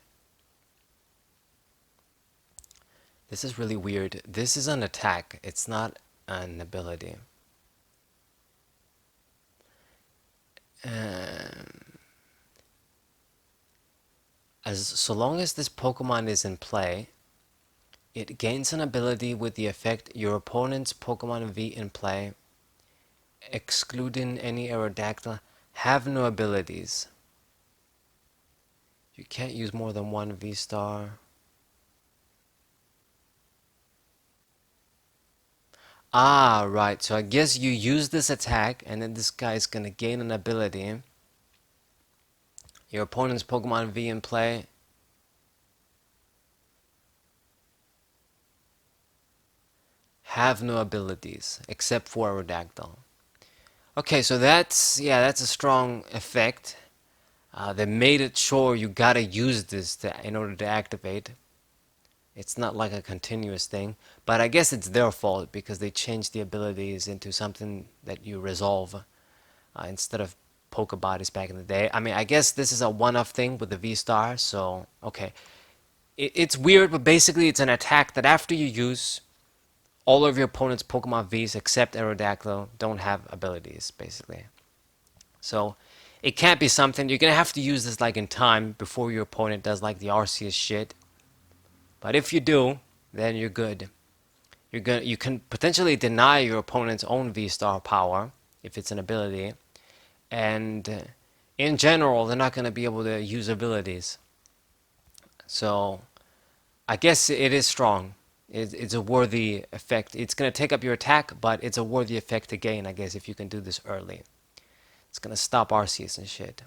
This is really weird. This is an attack. It's not an ability. So long as this Pokemon is in play, it gains an ability with the effect your opponent's Pokemon V in play, excluding any Aerodactyl, have no abilities. You can't use more than one vstar. Ah, right. So I guess you use this attack, and then this guy is gonna gain an ability. Your opponent's Pokemon V in play. Have no abilities, except for Aerodactyl. Okay, so that's a strong effect. They made it sure you gotta use this in order to activate. It's not like a continuous thing, but I guess it's their fault because they changed the abilities into something that you resolve instead of Poke Bodies back in the day. I mean, I guess this is a one-off thing with the V-Star, so okay. It's weird, but basically it's an attack that after you use, all of your opponent's Pokemon Vs except Aerodactyl don't have abilities, basically. So it can't be something, you're gonna have to use this like in time before your opponent does like the Arceus shit. But if you do, then you're good. You can potentially deny your opponent's own V-Star power if it's an ability, and in general, they're not going to be able to use abilities. So I guess it is strong. It's a worthy effect. It's going to take up your attack, but it's a worthy effect to gain, I guess, if you can do this early. It's going to stop Arceus and shit.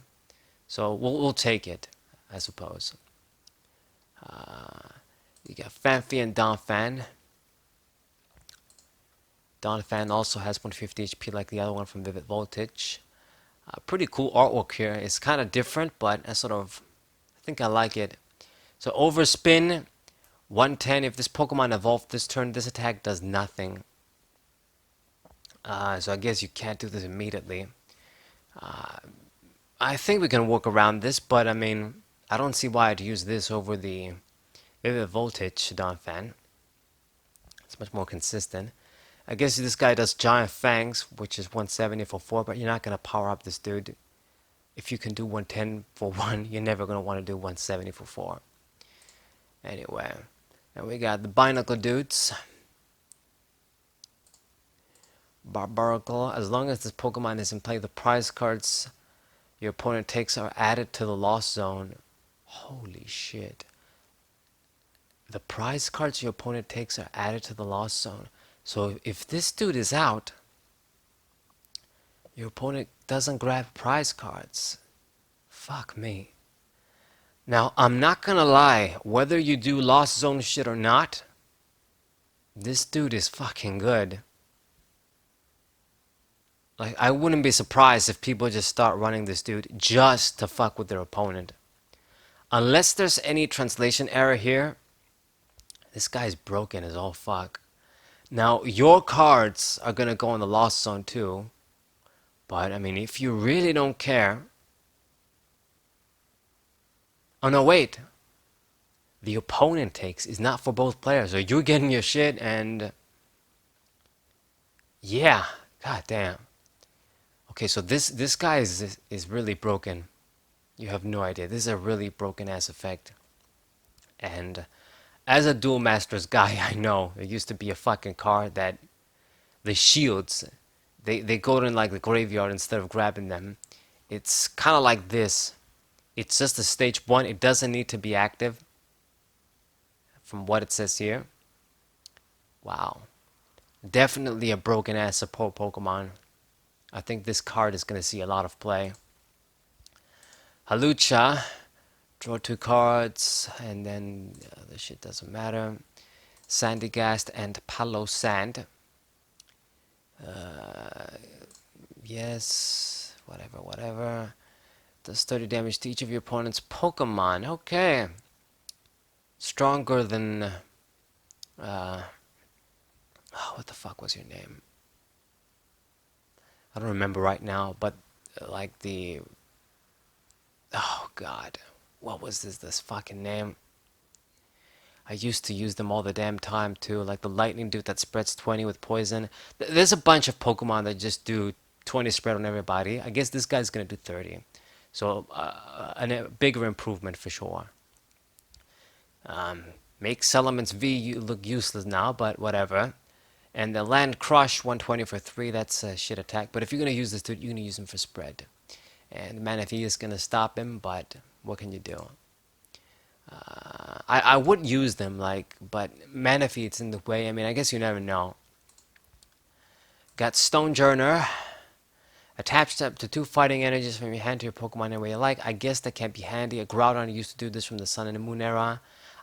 So we'll take it, I suppose. You got Fanfi and Donphan. Donphan also has 150 HP like the other one from Vivid Voltage. Pretty cool artwork here. It's kind of different, but I think I like it. So Overspin, 110. If this Pokemon evolved this turn, this attack does nothing. So I guess you can't do this immediately. I think we can work around this, but I mean, I don't see why I'd use this over the Vivid Voltage Donphan. It's much more consistent. I guess this guy does Giant Fangs, which is 170 for 4, but you're not going to power up this dude. If you can do 110 for 1, you're never going to want to do 170 for 4. Anyway, and we got the Binacle dudes. Barbaracle, as long as this Pokemon is in play, the prize cards your opponent takes are added to the Lost Zone. Holy shit. The prize cards your opponent takes are added to the Lost Zone. So if this dude is out, your opponent doesn't grab prize cards. Fuck me. Now, I'm not gonna lie, whether you do Lost Zone shit or not, this dude is fucking good. Like, I wouldn't be surprised if people just start running this dude just to fuck with their opponent. Unless there's any translation error here, this guy's broken as all fuck. Now, your cards are gonna go in the Lost Zone too, but I mean, if you really don't care... Oh no, wait. The opponent takes is not for both players, so you're getting your shit and... Yeah, god damn. Okay, so this guy is really broken. You have no idea. This is a really broken ass effect. And as a Duel Masters guy, I know there used to be a fucking card that the shields, they go in like the graveyard instead of grabbing them. It's kind of like this. It's just a stage 1. It doesn't need to be active from what it says here. Wow. Definitely a broken ass support Pokemon. I think this card is going to see a lot of play. Halucha, draw 2 cards, and then the shit doesn't matter. Sandygast and Palo Sand. Yes, whatever. Does 30 damage to each of your opponent's Pokemon. Okay. Stronger than... what the fuck was your name? I don't remember right now, but like the... Oh god. What was this fucking name? I used to use them all the damn time too, like the lightning dude that spreads 20 with poison. There's a bunch of Pokemon that just do 20 spread on everybody. I guess this guy's gonna do 30. So a bigger improvement for sure. Makes Elements V look useless now, but whatever. And the Land Crush 120 for 3, that's a shit attack. But if you're gonna use this dude, you're gonna use him for spread. And Manaphy is gonna stop him, but what can you do? I would use them, like, but Manaphy, it's in the way. I mean, I guess you never know. Got Stonejourner. Attached up to 2 fighting energies from your hand to your Pokemon any way you like. I guess that can be handy. A Groudon used to do this from the Sun and the Moon era.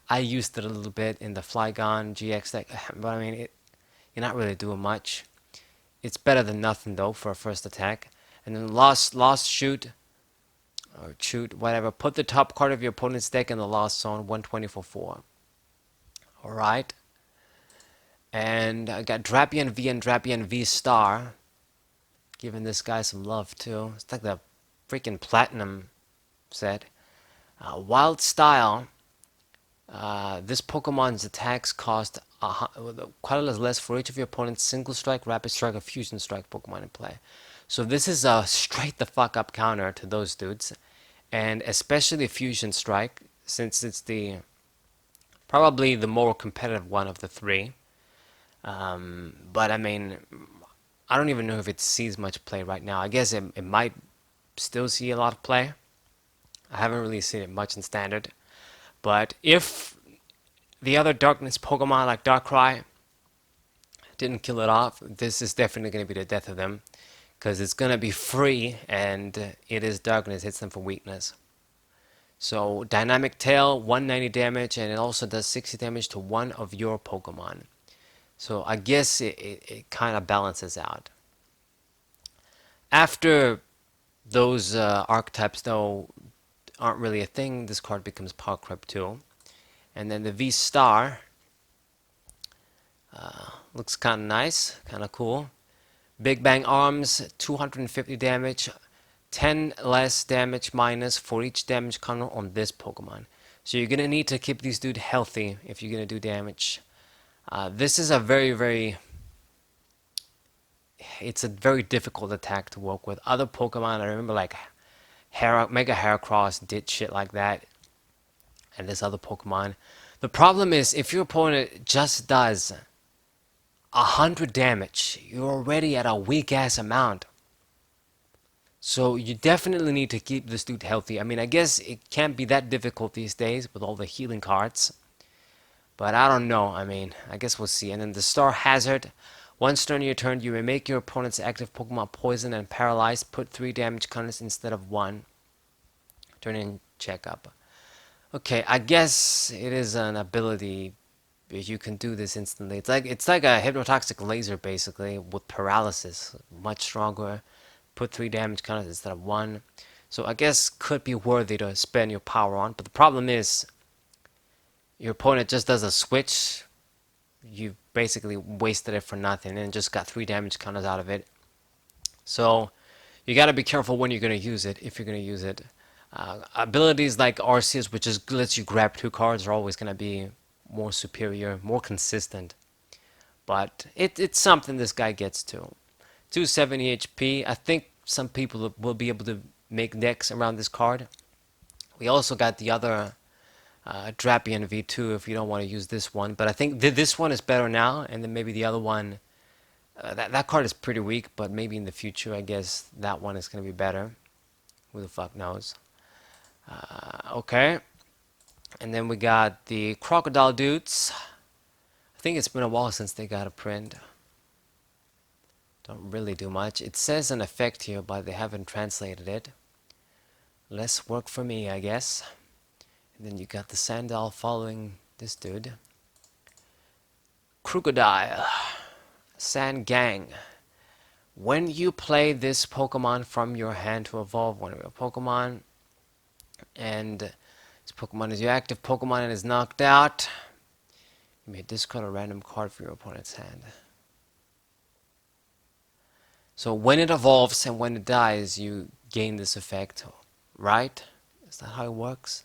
I used it a little bit in the Flygon GX deck, but I mean, you're not really doing much. It's better than nothing, though, for a first attack. And then Lost Shoot, or Shoot, whatever. Put the top card of your opponent's deck in the Lost Zone, 120 for 4. Alright. And I got Drapion V and Drapion vstar. Giving this guy some love, too. It's like the freaking Platinum set. Wild Style. This Pokemon's attacks cost quite a lot less for each of your opponent's Single Strike, Rapid Strike, or Fusion Strike Pokemon in play. So this is a straight the fuck up counter to those dudes. And especially Fusion Strike, since it's probably the more competitive one of the 3. But I mean, I don't even know if it sees much play right now. I guess it might still see a lot of play. I haven't really seen it much in Standard. But if the other Darkness Pokemon like Darkrai didn't kill it off, this is definitely going to be the death of them. Because it's going to be free, and it is Darkness, hits them for weakness. So, Dynamic Tail, 190 damage, and it also does 60 damage to one of your Pokemon. So, I guess it kind of balances out. After those archetypes, though, aren't really a thing, this card becomes Power Creep 2. And then the V-Star looks kind of nice, kind of cool. Big Bang Arms, 250 damage, 10 less damage minus for each damage counter on this Pokemon. So you're going to need to keep these dudes healthy if you're going to do damage. This is a it's a very difficult attack to work with. Other Pokemon, I remember like Mega Heracross did shit like that. And this other Pokemon. The problem is, if your opponent just does 100 damage, you're already at a weak ass amount. So you definitely need to keep this dude healthy. I mean, I guess it can't be that difficult these days with all the healing cards. But I don't know. I mean, I guess we'll see. And then the Star Hazard. Once during your turn, you may make your opponent's active Pokemon poisoned and paralyzed. Put 3 damage counters instead of 1. Turn in checkup. Okay, I guess it is an ability. You can do this instantly. It's like a hypnotoxic laser basically with paralysis. Much stronger. Put 3 damage counters instead of 1. So I guess could be worthy to spend your power on. But the problem is, your opponent just does a switch. You basically wasted it for nothing and just got 3 damage counters out of it. So you gotta be careful when you're gonna use it, if you're gonna use it. Abilities like Arceus, which just lets you grab 2 cards, are always gonna be more superior, more consistent. But it's something this guy gets to. 270 HP. I think some people will be able to make decks around this card. We also got the other Drapion V2 if you don't want to use this one. But I think this one is better now, and then maybe the other one. That card is pretty weak, but maybe in the future, I guess that one is going to be better. Who the fuck knows? Okay. And then we got the Crocodile Dudes. I think it's been a while since they got a print. Don't really do much. It says an effect here, but they haven't translated it. Less work for me, I guess. And then you got the Sandal following this dude. Crocodile. Sand Gang. When you play this Pokemon from your hand to evolve one of your Pokemon, and this Pokemon is your active Pokemon and is knocked out, you may discard a random card from your opponent's hand. So when it evolves and when it dies, you gain this effect, right? Is that how it works?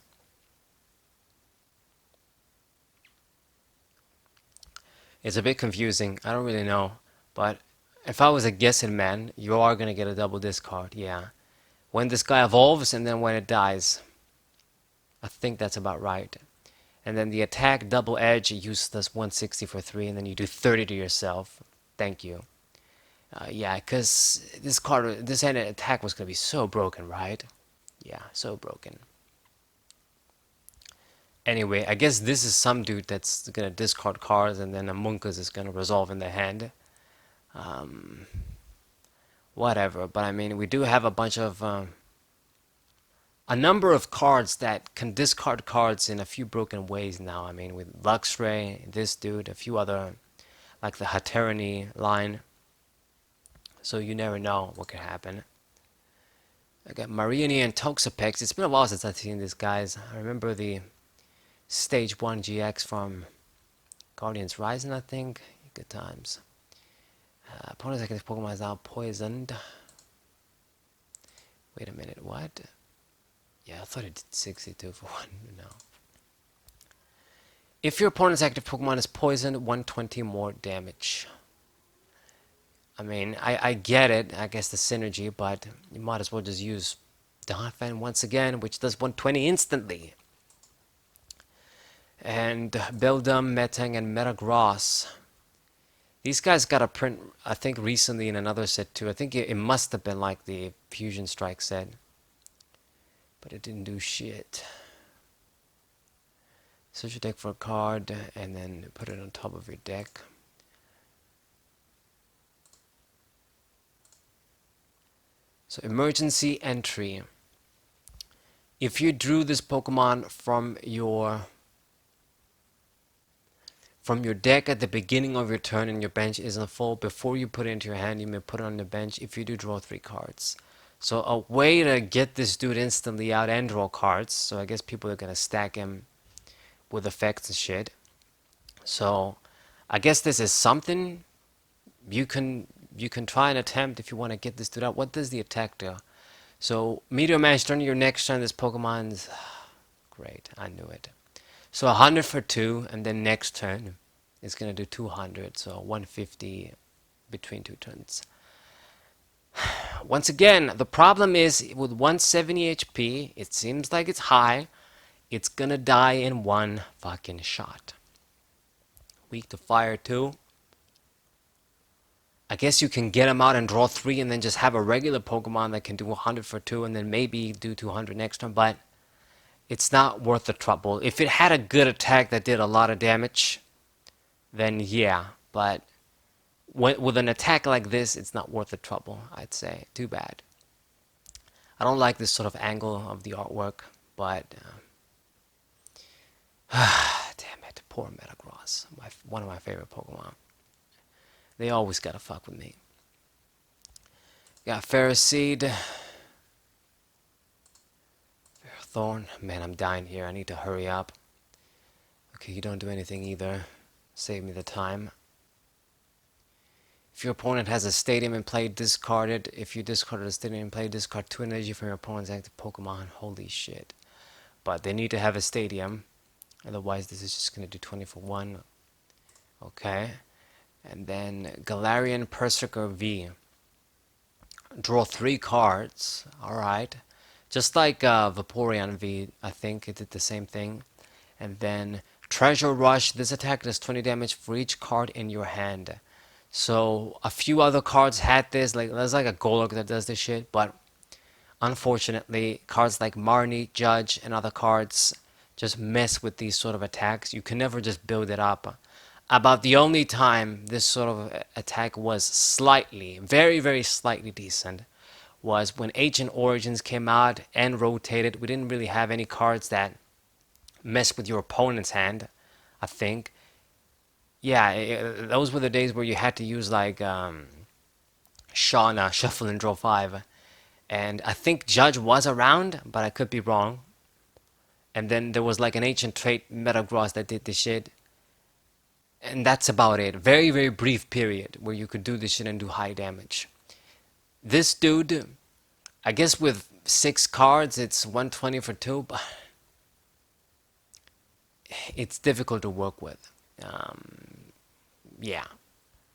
It's a bit confusing. I don't really know. But if I was a guessing man, you are going to get a double discard. Yeah. When this guy evolves and then when it dies. I think that's about right. And then the attack double edge, you use this 160 for 3 and then you do 30 to yourself. Thank you. Yeah, because this card, this end attack was going to be so broken, right? Yeah, so broken. Anyway, I guess this is some dude that's going to discard cards and then a Munkus is going to resolve in the hand. Whatever, but I mean, we do have a bunch of a number of cards that can discard cards in a few broken ways now. I mean, with Luxray, this dude, a few other, like the Hatterene line. So you never know what could happen. I got Mariani and Toxapex. It's been a while since I've seen these guys. I remember the Stage 1 GX from Guardians Rising, I think. Good times. Opponent's active Pokemon is now poisoned. Wait a minute, what? Yeah, I thought it did 62 for 1. No. If your opponent's active Pokemon is poisoned, 120 more damage. I mean, I get it, I guess the synergy, but you might as well just use Donphan once again, which does 120 instantly. And Beldum, Metang, and Metagross. These guys got a print, I think, recently in another set too. I think it must have been like the Fusion Strike set. But it didn't do shit. Search your deck for a card and then put it on top of your deck. So emergency entry. If you drew this Pokemon from your deck at the beginning of your turn and your bench isn't full, before you put it into your hand, you may put it on the bench. If you do, draw 3 cards. So a way to get this dude instantly out and draw cards. So I guess people are gonna stack him with effects and shit. So I guess this is something you can try and attempt if you want to get this dude out. What does the attack do? So Meteor Mash during your next turn, this Pokemon's great. I knew it. So 100 for 2, and then next turn it's gonna do 200. So 150 between 2 turns. Once again, the problem is with 170 HP, it seems like it's high. It's gonna die in one fucking shot. Weak to fire too. I guess you can get him out and draw 3 and then just have a regular Pokemon that can do 100 for 2 and then maybe do 200 next turn, but it's not worth the trouble. If it had a good attack that did a lot of damage, then yeah, but with an attack like this, it's not worth the trouble, I'd say. Too bad. I don't like this sort of angle of the artwork, but damn it, poor Metagross, one of my favorite Pokemon. They always gotta fuck with me. Got Ferroseed, Ferrothorn. Man, I'm dying here. I need to hurry up. Okay, you don't do anything either. Save me the time. If your opponent has a stadium in play, discard it. If you discarded a stadium in play, discard 2 energy from your opponent's active Pokemon. Holy shit. But they need to have a stadium. Otherwise, this is just going to do 20 for 1. Okay. And then Galarian Berserker V. Draw 3 cards. Alright. Just like Vaporeon V, I think it did the same thing. And then Treasure Rush. This attack does 20 damage for each card in your hand. So a few other cards had this, like there's like a Golurk that does this shit, but unfortunately cards like Marnie, Judge, and other cards just mess with these sort of attacks. You can never just build it up. About the only time this sort of attack was slightly, very, very slightly decent was when Ancient Origins came out and rotated, we didn't really have any cards that messed with your opponent's hand, I think. Yeah, those were the days where you had to use like Shauna, Shuffle and Draw 5. And I think Judge was around, but I could be wrong. And then there was like an Ancient Trait Metagross that did this shit. And that's about it. Very, very brief period where you could do this shit and do high damage. This dude, I guess with 6 cards, it's 120 for 2, but it's difficult to work with. Yeah,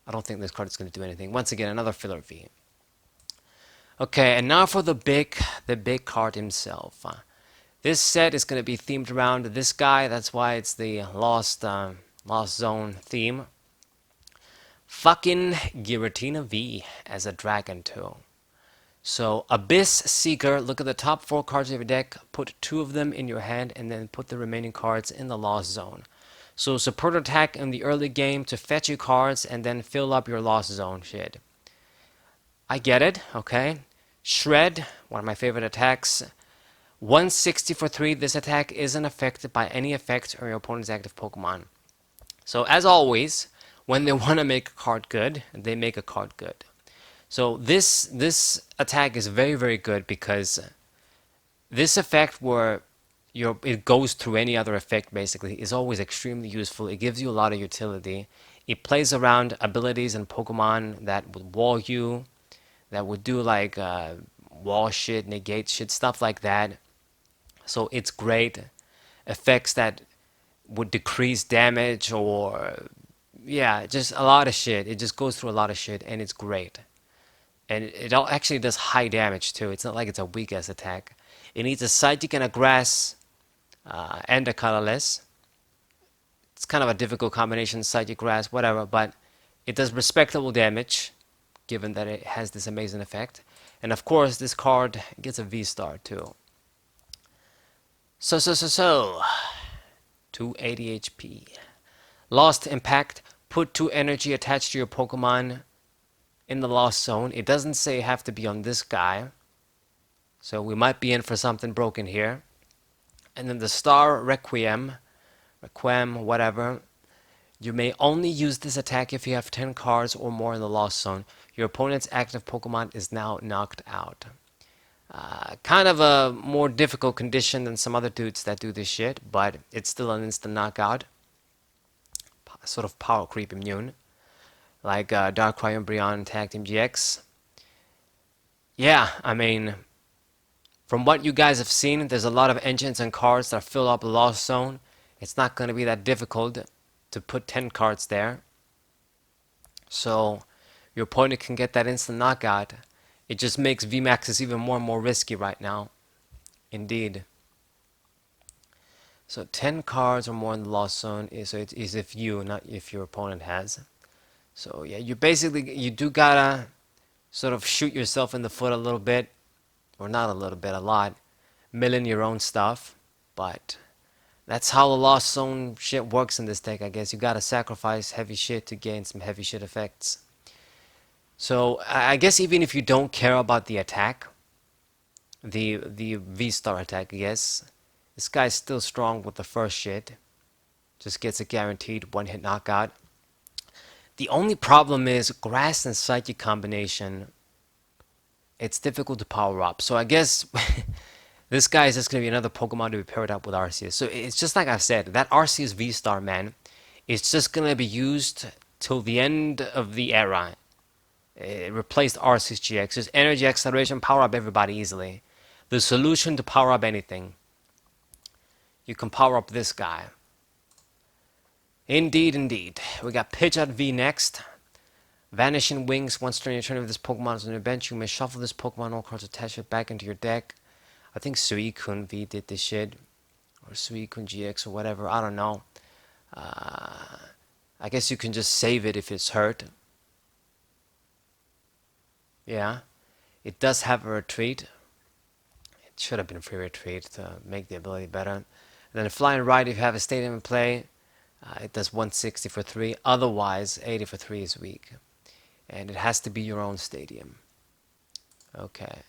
I don't think this card is going to do anything. Once again, another filler V. Okay, and now for the big card himself. This set is going to be themed around this guy. That's why it's the Lost Zone theme. Fucking Giratina V as a dragon too. So Abyss Seeker, look at the top 4 cards of your deck, put 2 of them in your hand, and then put the remaining cards in the Lost Zone. So support attack in the early game to fetch you cards and then fill up your Lost Zone shit. I get it, okay. Shred, one of my favorite attacks. 160 for 3, this attack isn't affected by any effect or your opponent's active Pokemon. So as always, when they want to make a card good, they make a card good. So this attack is very, very good because this effect where it goes through any other effect basically is always extremely useful. It gives you a lot of utility. It plays around abilities and Pokemon that would wall you, that would do like wall shit, negate shit, stuff like that. So it's great. Effects that would decrease damage or yeah, just a lot of shit. It just goes through a lot of shit and it's great. And it actually does high damage too. It's not like it's a weak ass attack. It needs a Psychic and a Grass and a Colorless. It's kind of a difficult combination, Psychic, Grass, whatever, but it does respectable damage given that it has this amazing effect. And of course, this card gets a V-star too. So, 280 HP. Lost Impact, put 2 energy attached to your Pokemon in the Lost Zone. It doesn't say have to be on this guy. So we might be in for something broken here. And then the Star Requiem, whatever. You may only use this attack if you have 10 cards or more in the Lost Zone. Your opponent's active Pokemon is now knocked out. Kind of a more difficult condition than some other dudes that do this shit, but it's still an instant knockout. Sort of power creep immune. Like Darkrai and Brionne Tag Team GX. Yeah, I mean, from what you guys have seen, there's a lot of engines and cards that fill up the Lost Zone. It's not going to be that difficult to put 10 cards there. So your opponent can get that instant knockout. It just makes VMAXs even more and more risky right now. Indeed. So 10 cards or more in the Lost Zone is if you, not if your opponent has. So yeah, you do gotta sort of shoot yourself in the foot a little bit, or not a little bit, a lot, milling your own stuff, but that's how the Lost Zone shit works in this deck, I guess. You gotta sacrifice heavy shit to gain some heavy shit effects. So I guess even if you don't care about the attack, the V-star attack, I guess, this guy's still strong with the first shit. Just gets a guaranteed one-hit knockout. The only problem is Grass and Psychic combination. It's difficult to power up. So I guess this guy is just going to be another Pokemon to be paired up with Arceus. So it's just like I've said, that Arceus V-Star, man, it's just going to be used till the end of the era. It replaced Arceus GX. Just energy acceleration, power up everybody easily. The solution to power up anything. You can power up this guy. Indeed, indeed. We got Pidgeot V next. Vanishing Wings. Once during your turn, if this Pokemon is on your bench, you may shuffle this Pokemon, all cards attached it back into your deck. I think Suicune V did this shit. Or Suicune GX or whatever. I don't know. I guess you can just save it if it's hurt. Yeah. It does have a retreat. It should have been free retreat to make the ability better. And then Flying Ride, if you have a stadium in play, it does 160 for 3. Otherwise, 80 for 3 is weak. And it has to be your own stadium. Okay.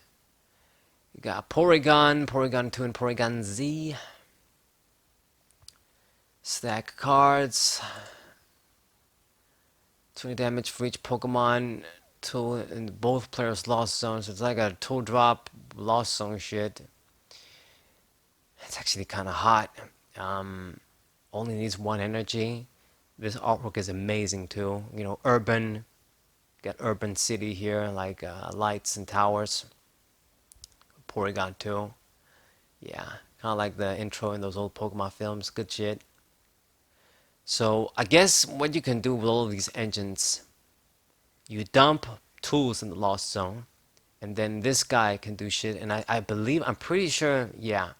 You got Porygon, Porygon 2, and Porygon Z. Stack cards. 20 damage for each Pokemon. Tool in both players' lost zones. It's like a tool drop lost zone shit. It's actually kind of hot. Only needs one energy. This artwork is amazing too. You know, urban. Got urban city here, like lights and towers. Porygon 2. Yeah, kind of like the intro in those old Pokemon films. Good shit. So I guess what you can do with all of these engines, you dump tools in the lost zone, and then this guy can do shit. And I believe, I'm pretty sure, yeah.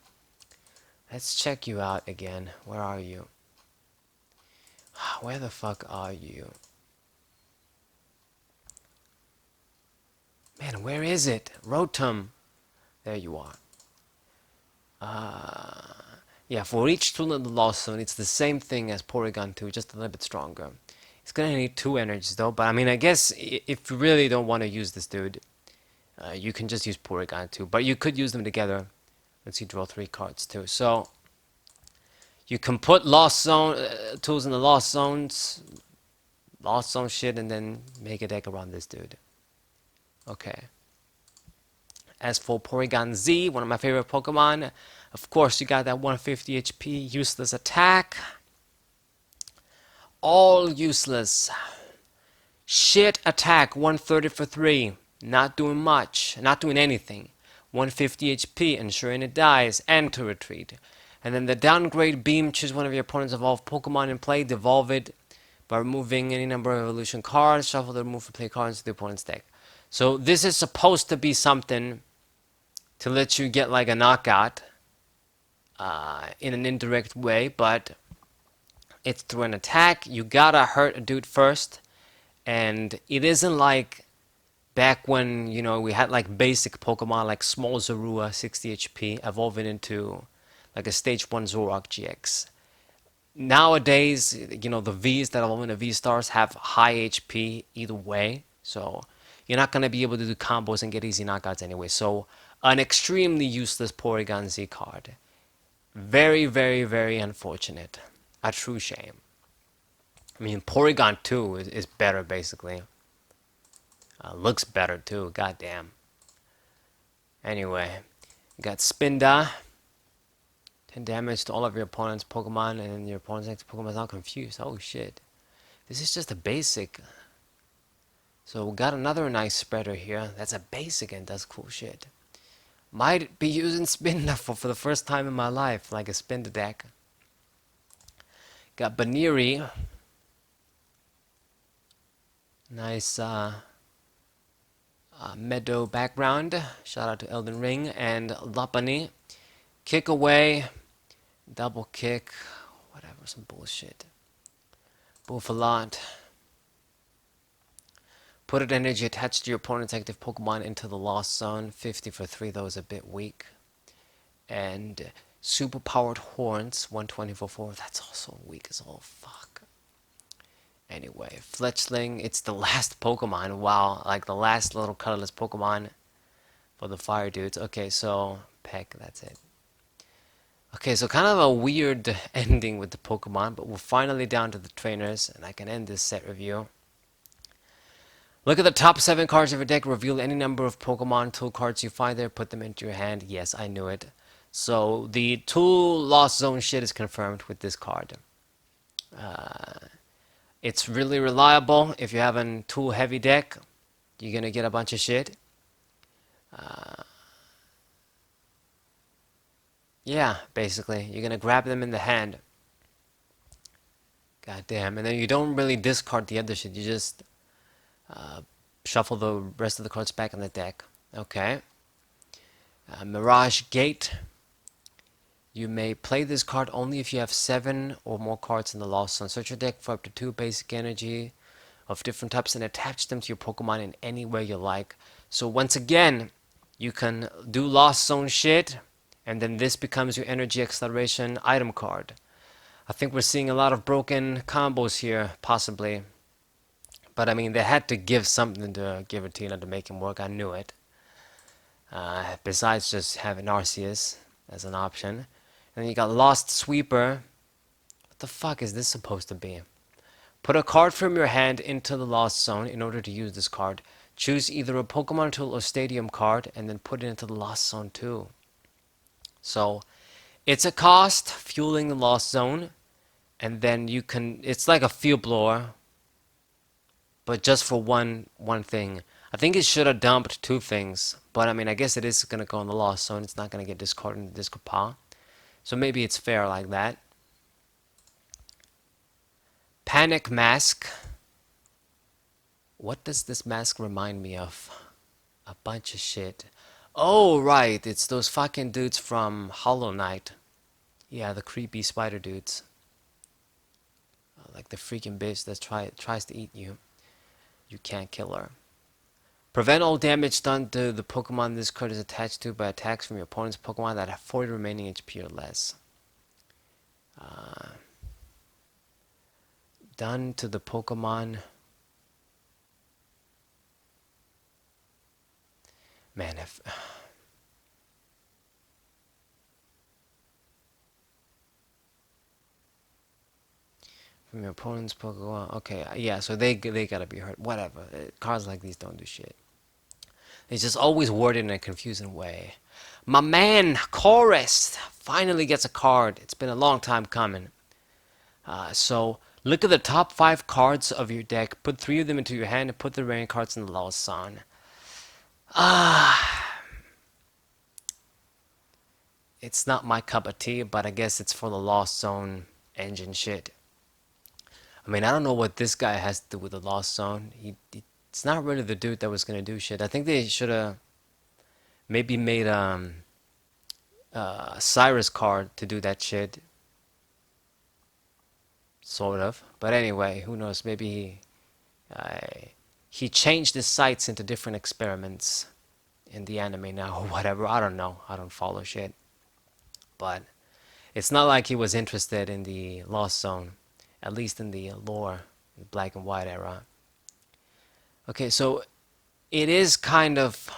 Let's check you out again. Where are you? Where the fuck are you? Man, where is it? Rotom. There you are. Yeah, for each tool in the lost zone, it's the same thing as Porygon 2, just a little bit stronger. It's gonna need 2 energies though, but I mean, I guess if you really don't want to use this dude, you can just use Porygon 2, but you could use them together. Let's see, draw 3 cards too. So, you can put lost zone tools in the lost zones, lost zone shit, and then make a deck around this dude. Okay. As for Porygon Z, one of my favorite Pokemon, of course you got that 150 HP useless attack. All useless. Shit attack, 130 for 3. Not doing much, not doing anything. 150 HP, ensuring it dies, and to retreat. And then the downgrade beam, choose one of your opponent's evolved Pokemon in play, devolve it by removing any number of evolution cards, shuffle the remove play cards to the opponent's deck. So this is supposed to be something to let you get like a knockout in an indirect way, but it's through an attack. You gotta hurt a dude first, and it isn't like back when, you know, we had like basic Pokemon like small Zorua 60 HP evolving into like a stage 1 Zoroark GX. Nowadays, you know, the Vs that evolve into V-Stars have high HP either way, so you're not going to be able to do combos and get easy knockouts anyway. So an extremely useless Porygon Z card. Very, very, very unfortunate. A true shame. I mean, Porygon 2 is better, basically. Looks better, too. Goddamn. Anyway, you got Spinda. 10 damage to all of your opponent's Pokemon, and your opponent's next Pokemon is now confused. Oh, shit. This is just a basic. So we got another nice spreader here. That's a basic and does cool shit. Might be using Spinda for the first time in my life, like a Spinda deck. Got Baniri. Nice meadow background. Shout out to Elden Ring. And Lopunny. Kick away. Double kick. Whatever, some bullshit. Bouffalant. Put an energy attached to your opponent's active Pokemon into the lost zone. 50 for 3, that was a bit weak. And super powered horns, 120 for 4. That's also weak as all fuck. Anyway, Fletchling, it's the last Pokemon. Wow, like the last little colorless Pokemon for the fire dudes. Okay, so Peck, that's it. Okay, so kind of a weird ending with the Pokemon, but we're finally down to the trainers, and I can end this set review. Look at the top 7 cards of your deck. Reveal any number of Pokemon tool cards you find there. Put them into your hand. Yes, I knew it. So the tool lost zone shit is confirmed with this card. It's really reliable. If you have a tool heavy deck, you're going to get a bunch of shit. Yeah, basically. You're going to grab them in the hand. God damn. And then you don't really discard the other shit. You just shuffle the rest of the cards back in the deck. Okay. Mirage Gate. You may play this card only if you have 7 or more cards in the lost zone. Search your deck for up to 2 basic energy of different types and attach them to your Pokemon in any way you like. So once again, you can do lost zone shit, and then this becomes your energy acceleration item card. I think we're seeing a lot of broken combos here, possibly. But I mean, they had to give something to Giratina to make him work. I knew it. besides just having Arceus as an option. And then you got Lost Sweeper. What the fuck is this supposed to be? Put a card from your hand into the Lost Zone in order to use this card. Choose either a Pokemon Tool or Stadium card and then put it into the Lost Zone too. So it's a cost fueling the Lost Zone, and then you can. It's like a field blower, but just for one thing. I think it should have dumped two things, but I mean, I guess it is gonna go in the Lost Zone. It's not gonna get discarded in the discard pile, so maybe it's fair like that. Panic Mask. What does this mask remind me of? A bunch of shit. Oh, right, it's those fucking dudes from Hollow Knight. Yeah, the creepy spider dudes. Like the freaking bitch that tries to eat you. You can't kill her. Prevent all damage done to the Pokemon this card is attached to by attacks from your opponent's Pokemon that have 40 remaining HP or less. Done to the Pokemon. Man, if... From your opponent's Pokemon. Okay, yeah, so they gotta be hurt. Whatever. Cards like these don't do shit. It's just always worded in a confusing way. My man, Chorus, finally gets a card. It's been a long time coming. So, look at the top 5 cards of your deck. Put 3 of them into your hand and put the remaining cards in the Lost Zone. It's not my cup of tea, but I guess it's for the Lost Zone engine shit. I mean, I don't know what this guy has to do with the Lost Zone. It's not really the dude that was gonna do shit. I think they should have maybe made a Cyrus card to do that shit. Sort of. But anyway, who knows? Maybe he changed his sights into different experiments in the anime now or whatever. I don't know. I don't follow shit. But it's not like he was interested in the Lost Zone, at least in the lore, the black and white era. Okay, so it is kind of...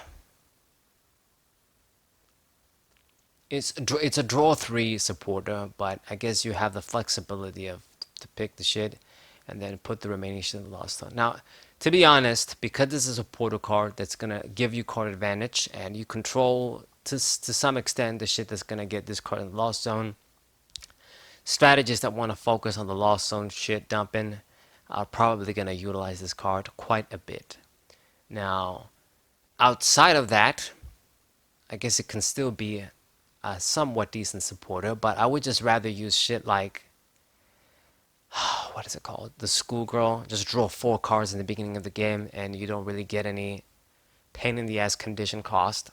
It's a draw 3 supporter, but I guess you have the flexibility of to pick the shit and then put the remaining shit in the Lost Zone. Now, to be honest, because this is a portal card that's gonna give you card advantage and you control to some extent the shit that's gonna get this card in the Lost Zone, strategists that want to focus on the Lost Zone shit dumping are probably gonna utilize this card quite a bit. Now, outside of that, I guess it can still be a somewhat decent supporter, but I would just rather use shit like what is it called? The Schoolgirl. Just draw 4 cards in the beginning of the game and you don't really get any pain in the ass condition cost.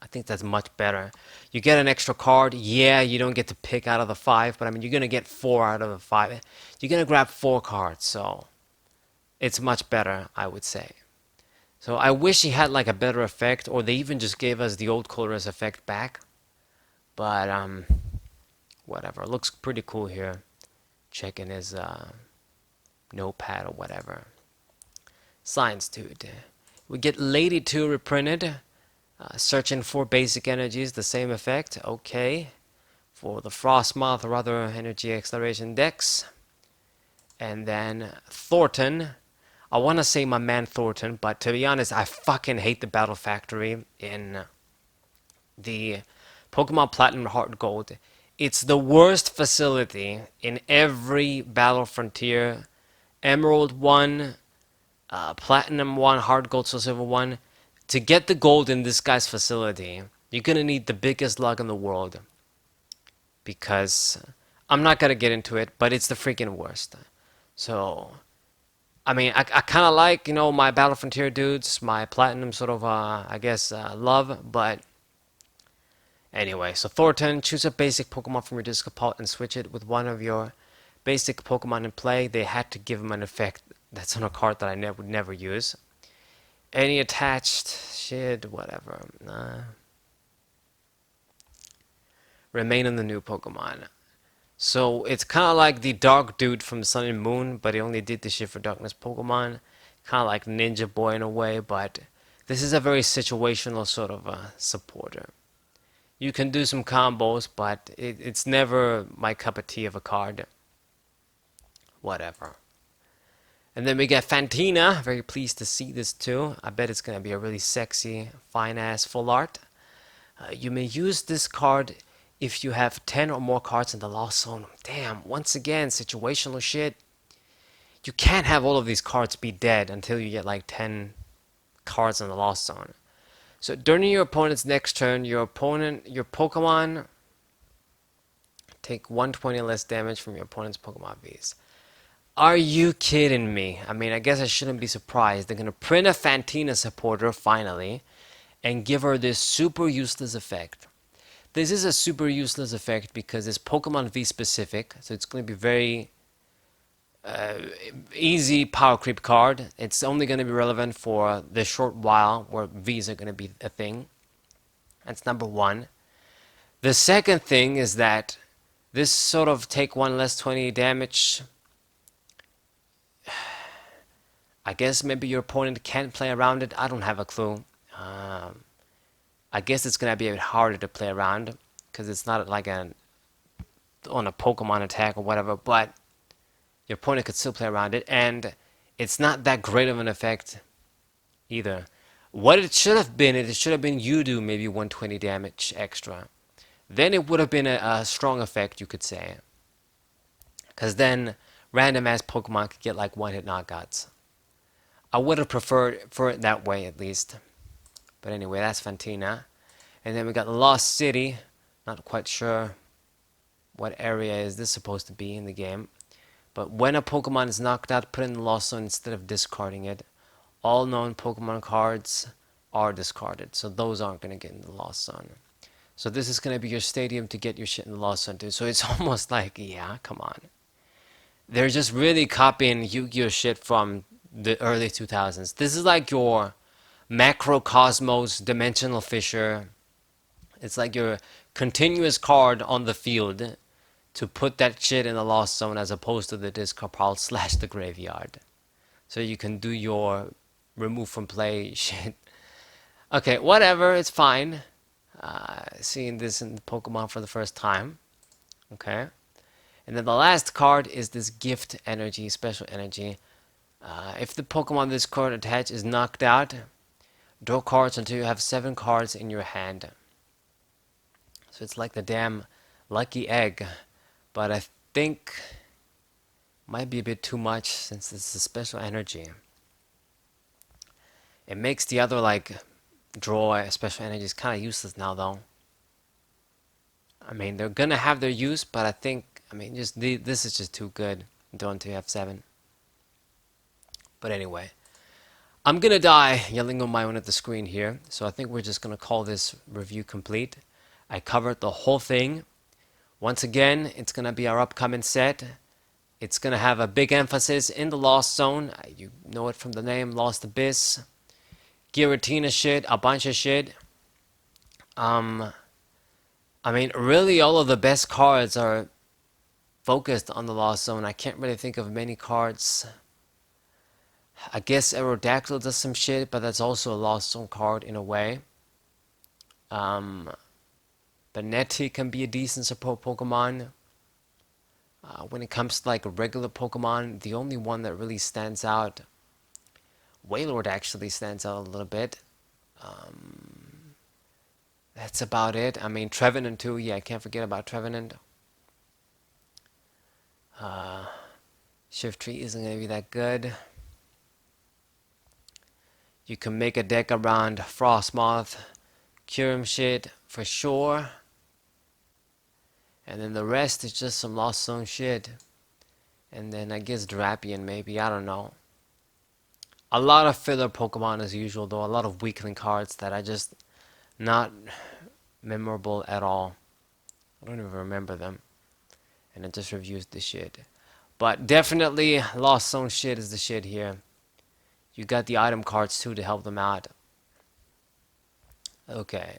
I think that's much better. You get an extra card. Yeah, you don't get to pick out of the 5, but I mean, you're going to get 4 out of the 5. You're going to grab 4 cards, so it's much better, I would say. So I wish he had like a better effect, or they even just gave us the old colorless effect back. But, whatever. It looks pretty cool here. Checking his notepad or whatever. Science dude. We get Lady 2 reprinted. Searching for basic energies, the same effect. Okay. For the Frostmoth or other energy acceleration decks. And then Thornton. I want to say my man Thornton, but to be honest, I fucking hate the Battle Factory in the Pokemon Platinum Heart Gold. It's the worst facility in every Battle Frontier. Emerald 1, Platinum 1, Heart Gold, Soul Silver 1. To get the gold in this guy's facility, you're going to need the biggest luck in the world. Because I'm not going to get into it, but it's the freaking worst. So, I mean, I kind of like, you know, my Battle Frontier dudes, my Platinum sort of, I guess, love, but... Anyway, so Thornton, choose a basic Pokemon from your discard pile and switch it with one of your basic Pokemon in play. They had to give him an effect that's on a card that I would never use. Any attached shit, whatever. Remain in the new Pokemon. So it's kind of like the Dark Dude from Sun and Moon, but he only did the shit for Darkness Pokemon. Kind of like Ninja Boy in a way, but This is a very situational sort of supporter. You can do some combos, but it's never my cup of tea of a card. Whatever. And then we get Fantina. Very pleased to see this too. I bet it's going to be a really sexy, fine-ass full art. You may use this card if you have 10 or more cards in the Lost Zone. Damn, once again, situational shit. You can't have all of these cards be dead until you get like 10 cards in the Lost Zone. So during your opponent's next turn, your Pokemon take 120 less damage from your opponent's Pokemon Vs. Are you kidding me? I mean, I guess I shouldn't be surprised. They're going to print a Fantina supporter finally and give her this super useless effect. This is a super useless effect because it's Pokemon V specific, so it's going to be very easy power creep card. It's only going to be relevant for the short while where Vs are going to be a thing. That's number one. The second thing is that this sort of take 1 less 20 damage. I guess maybe your opponent can't play around it. I don't have a clue. I guess it's going to be a bit harder to play around because it's not like on a Pokemon attack or whatever, but your opponent could still play around it, and it's not that great of an effect either. What it should have been, it should have been you do maybe 120 damage extra. Then it would have been a strong effect, you could say. Because then random ass Pokemon could get like one-hit knockouts. I would have preferred for it that way at least. But anyway, that's Fantina. And then we got the Lost City. Not quite sure what area is this supposed to be in the game. But when a Pokemon is knocked out, put it in the Lost Zone instead of discarding it. All known Pokemon cards are discarded, so those aren't going to get in the Lost Zone. So this is going to be your stadium to get your shit in the Lost Zone too. So it's almost like, yeah, come on. They're just really copying Yu-Gi-Oh shit from the early 2000s. This is like your Macrocosmos Dimensional Fisher. It's like your continuous card on the field to put that shit in the Lost Zone as opposed to the discard pile / the graveyard. So you can do your remove from play shit. Okay, whatever, it's fine. Seeing this in Pokemon for the first time. Okay. And then the last card is this gift energy, special energy. If the Pokemon this card attached is knocked out, draw cards until you have 7 cards in your hand. So it's like the damn lucky egg. But I think might be a bit too much since this is a special energy. It makes the other like draw special energies kind of useless now though. I mean, they're gonna have their use, but I think, just this is just too good. Until you have 7. But anyway, I'm gonna die yelling on my own at the screen here, so I think we're just gonna call this review complete. I covered the whole thing. Once again, it's gonna be our upcoming set. It's gonna have a big emphasis in the Lost Zone. You know it from the name, Lost Abyss. Giratina shit, a bunch of shit. Really all of the best cards are focused on the Lost Zone. I can't really think of many cards. I guess Aerodactyl does some shit, but that's also a Lost Zone card in a way. Baneti can be a decent support Pokemon. When it comes to like a regular Pokemon, the only one that really stands out, Wailord actually stands out a little bit. That's about it. Trevenant too. Yeah, I can't forget about Trevenant. Shiftry isn't going to be that good. You can make a deck around Frostmoth, Kyurem shit for sure. And then the rest is just some Lost Zone shit. And then I guess Drapion maybe, I don't know. A lot of filler Pokemon as usual though, a lot of weakling cards that are just not memorable at all. I don't even remember them. And I just reviewed the shit. But definitely Lost Zone shit is the shit here. You got the item cards too to help them out. Okay.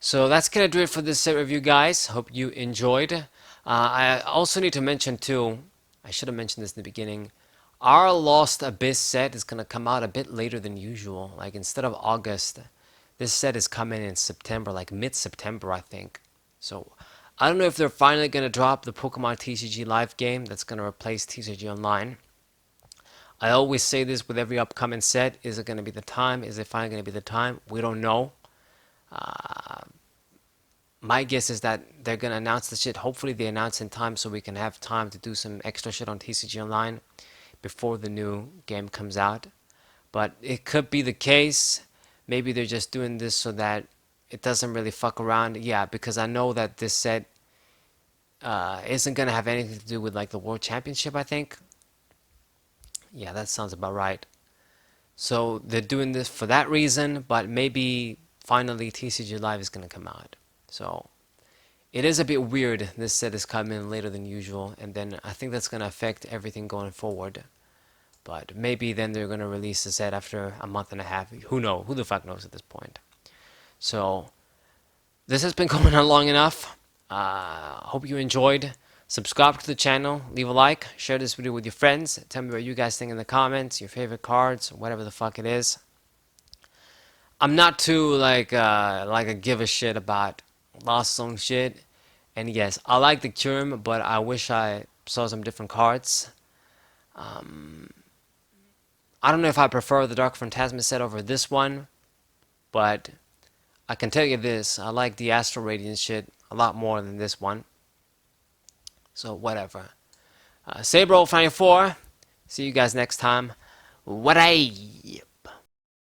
So that's going to do it for this set review, guys. Hope you enjoyed. I also need to mention too, I should have mentioned this in the beginning, Our Lost Abyss set is gonna come out a bit later than usual. Like instead of August, this set is coming in September, like mid-September, I think. So I don't know if they're finally gonna drop the Pokemon TCG live game that's gonna replace TCG Online. I always say this with every upcoming set. Is it gonna be the time? Is it finally gonna be the time? We don't know. My guess is that they're gonna announce the shit. Hopefully they announce in time so we can have time to do some extra shit on TCG Online before the new game comes out. But it could be the case. Maybe they're just doing this so that it doesn't really fuck around. Yeah, because I know that this set isn't gonna have anything to do with like the World Championship, I think. Yeah, that sounds about right. So they're doing this for that reason, but maybe finally TCG Live is gonna come out. So it is a bit weird. This set is coming later than usual, and then I think that's gonna affect everything going forward. But maybe then they're gonna release the set after a month and a half. Who knows? Who the fuck knows at this point? So this has been going on long enough. Hope you enjoyed. Subscribe to the channel, leave a like, share this video with your friends. Tell me what you guys think in the comments, your favorite cards, whatever the fuck it is. I'm not too like a give a shit about Lost Zone shit. And yes, I like the Kyurem, but I wish I saw some different cards. I don't know if I prefer the Dark Phantasma set over this one, but I can tell you this, I like the Astral Radiance shit a lot more than this one. So whatever. Sableye 94. See you guys next time. What